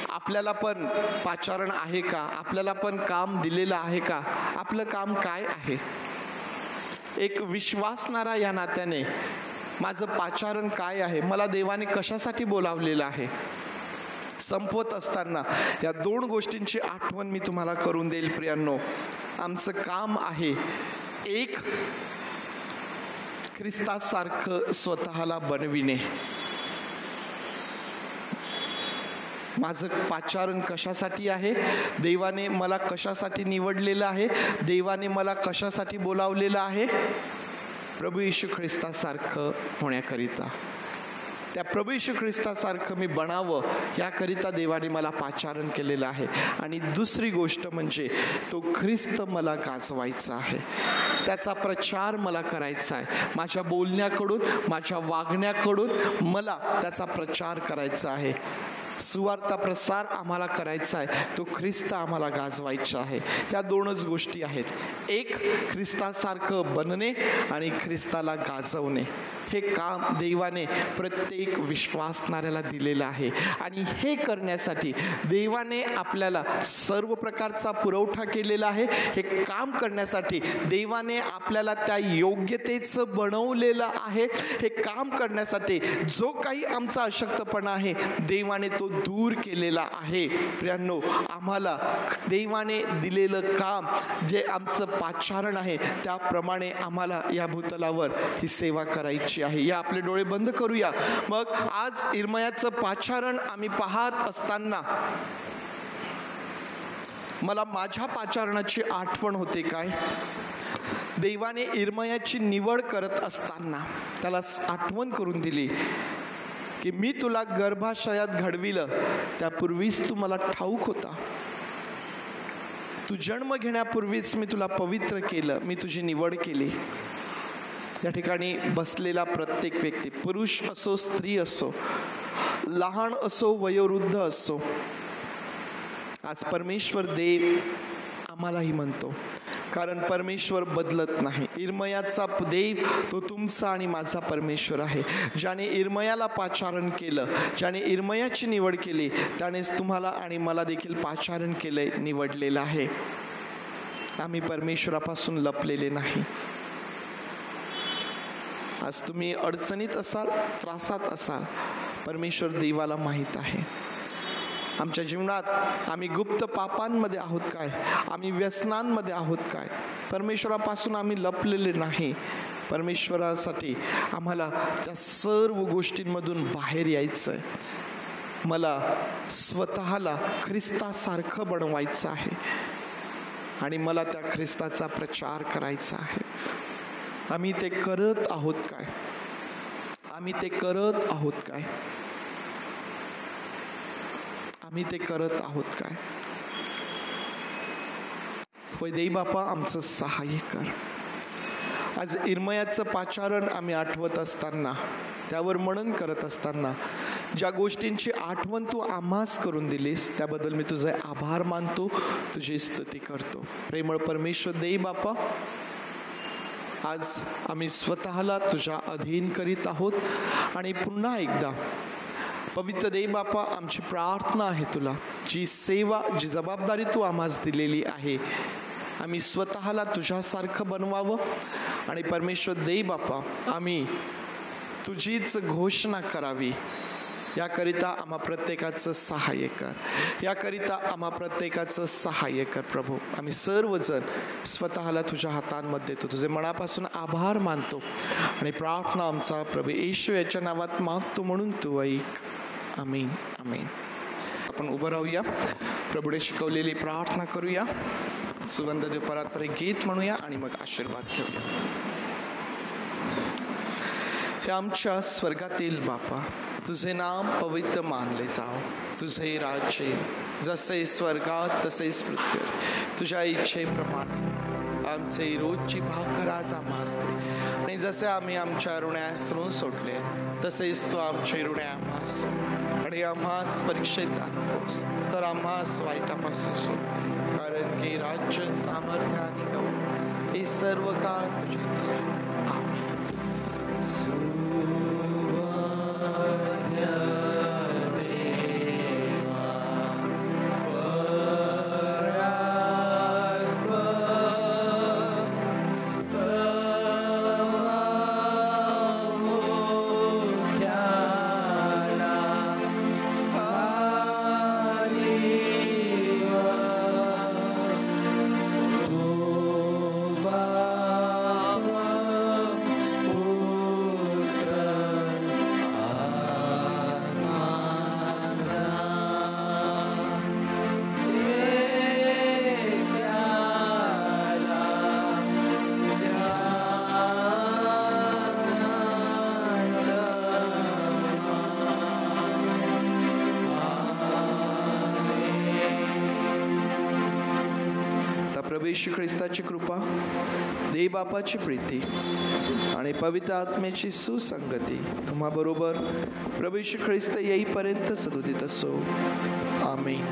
आपल्याला पण पाचारण आहे का, आपल्याला पण काम दिलेलं आहे का, आपलं काम काय आहे. एक विश्वासणारा या नात्याने माझं पाचारण काय आहे, मला देवाने कशासाठी बोलावलेलं आहे. संपवत असताना या दोन गोष्टींची आठवण मी तुम्हाला करून देईल. प्रियांनो, आमचं काम आहे, एक, ख्रिस्तासारखं स्वतःला बनविणे. माझं पाचारण कशासाठी आहे, देवाने मला कशासाठी निवडलेलं आहे, देवाने मला कशासाठी बोलावलेलं आहे, प्रभू येशू ख्रिस्तासारखं होण्याकरिता. त्या प्रभू येशू ख्रिस्तासारखं मी बनावं याकरिता देवाने मला पाचारण केलेलं आहे. आणि दुसरी गोष्ट म्हणजे तो ख्रिस्त मला गाजवायचा आहे, त्याचा प्रचार मला करायचा आहे. माझ्या बोलण्याकडून, माझ्या वागण्याकडून मला त्याचा प्रचार करायचा आहे. सुवार्ता प्रसार आम्हाला करायचा आहे, तो ख्रिस्त आम्हाला गाजवायचा आहे. या दोनच गोष्टी आहेत, एक ख्रिस्तासारखं बनणे आणि ख्रिस्ताला गाजवणे. हे काम देवाने प्रत्येक विश्वासणाऱ्याला दिलेलं आहे आणि हे करण्यासाठी देवाने आपल्याला सर्व प्रकारचा पुरवठा केलेला आहे. हे काम करण्यासाठी देवाने आपल्याला त्या योग्यतेचं बनवलेलं आहे. हे काम करण्यासाठी जो काही आमचा अशक्तपणा आहे देवाने तो दूर केलेला आहे. प्रियांनो, आम्हाला देवाने दिलेलं काम जे आमचं पाचारण आहे त्याप्रमाणे आम्हाला या भूतलावर ही सेवा करायची आहे. या आपले डोळे बंद करूया. मग आज इर्मयाचं पाचारण आम्ही पाहत असताना मला माझ्या पाचारणाची आठवण होते. काय देवाने इर्मयाची निवड करत असताना त्याला आठवण करून दिली की मी तुला गर्भाशयात घडविलं त्यापूर्वीच तू मला ठाऊक होता. तू जन्म घेण्यापूर्वीच मी तुला पवित्र केलं, मी तुझी निवड केली. या ठिकाणी बसलेला प्रत्येक व्यक्ती, पुरुष असो स्त्री असो, लहान असो वयोवृद्ध असो, आज परमेश्वर देव आम्हालाही म्हणतो, कारण परमेश्वर बदलत नाही. इर्मयाचा देव तो तुमचा आणि माझा परमेश्वर आहे. ज्याने इर्मयाला पाचारण केलं, ज्याने इर्मयाची निवड केली, त्यानेच तुम्हाला आणि मला देखील पाचारण केलंय, निवडलेलं आहे. आम्ही परमेश्वरापासून लपलेले नाही. आज तुम्ही अडचणीत असाल, त्रासात असाल, परमेश्वर देवाला माहीत आहे. आमच्या जीवनात आम्ही गुप्त पापांमध्ये आहोत काय, आम्ही व्यसनांमध्ये आहोत काय, परमेश्वरापासून आम्ही लपलेले नाही. परमेश्वरासाठी आम्हाला त्या सर्व गोष्टींमधून बाहेर यायचं आहे. मला स्वतःला ख्रिस्तासारखं बनवायचं आहे आणि मला त्या ख्रिस्ताचा प्रचार करायचा आहे. आम्ही ते करत आहोत काय? आम्ही ते करत आहोत काय? आम्ही ते करत आहोत काय? होय देई बापा, आमचं सहाय्य कर. आज इर्मयाचं पाचारण आम्ही आठवत असताना, त्यावर मनन करत असताना, ज्या गोष्टींची आठवण तू आम्हास करून दिलीस त्याबद्दल मी तुझे आभार मानतो, तुझी स्तुती करतो. प्रेमळ परमेश्वर देई बापा, आज आम्ही स्वतःला तुझ्या अधीन करीत आहोत आणि पुन्हा एकदा पवित्र देव बापा, आमची प्रार्थना आहे तुला, जी सेवा, जी जबाबदारी तू आम्हास दिलेली आहे, आम्ही स्वतःला तुझ्यासारखं बनवावं आणि परमेश्वर देव बापा, आम्ही तुझीच घोषणा करावी. याकरिता आम्हा प्रत्येकाचं सहाय्य कर, याकरिता आम्हा प्रत्येकाचं सहाय्य कर प्रभू. आम्ही सर्वजण स्वतःला तुझ्या हातांमध्ये देतो, तुझे मनापासून आभार मानतो आणि प्रार्थना आमचा प्रभू येशू याच्या नावात मागतो म्हणून तू ऐक. आमीन आमीन. आपण उभं राहूया, प्रभूने शिकवलेली प्रार्थना करूया, सुगंध देव परात्परे गीत म्हणूया आणि मग आशीर्वाद घेऊया. हे आमच्या स्वर्गातील बापा, तुझे नाम पवित्र मानले जाओ, तुझे राज्य जसे स्वर्गात तसेच पृथ्वीवर, तुझ्या इच्छेप्रमाणे आमचे रोजची भाकर आज आम्हास दे, आणि जसे आम्ही आमच्या ऋण्यास ऋण सोडले तसेच तू आमचे ऋणे आम्हास सोड, आणि आम्हास परीक्षेत आणू नकोस तर आम्हास वाईटापासून सोड, कारण की राज्य, सामर्थ्य आणि गौरव हे सर्व काळ तुझेच आहे. आमीन. प्रभू येशू ख्रिस्ताची कृपा, देव बापाची प्रीती आणि पवित्र आत्म्याची सुसंगती तुम्हा बरोबर प्रभू येशू ख्रिस्त येईपर्यंत सदोदित असो. आमीन.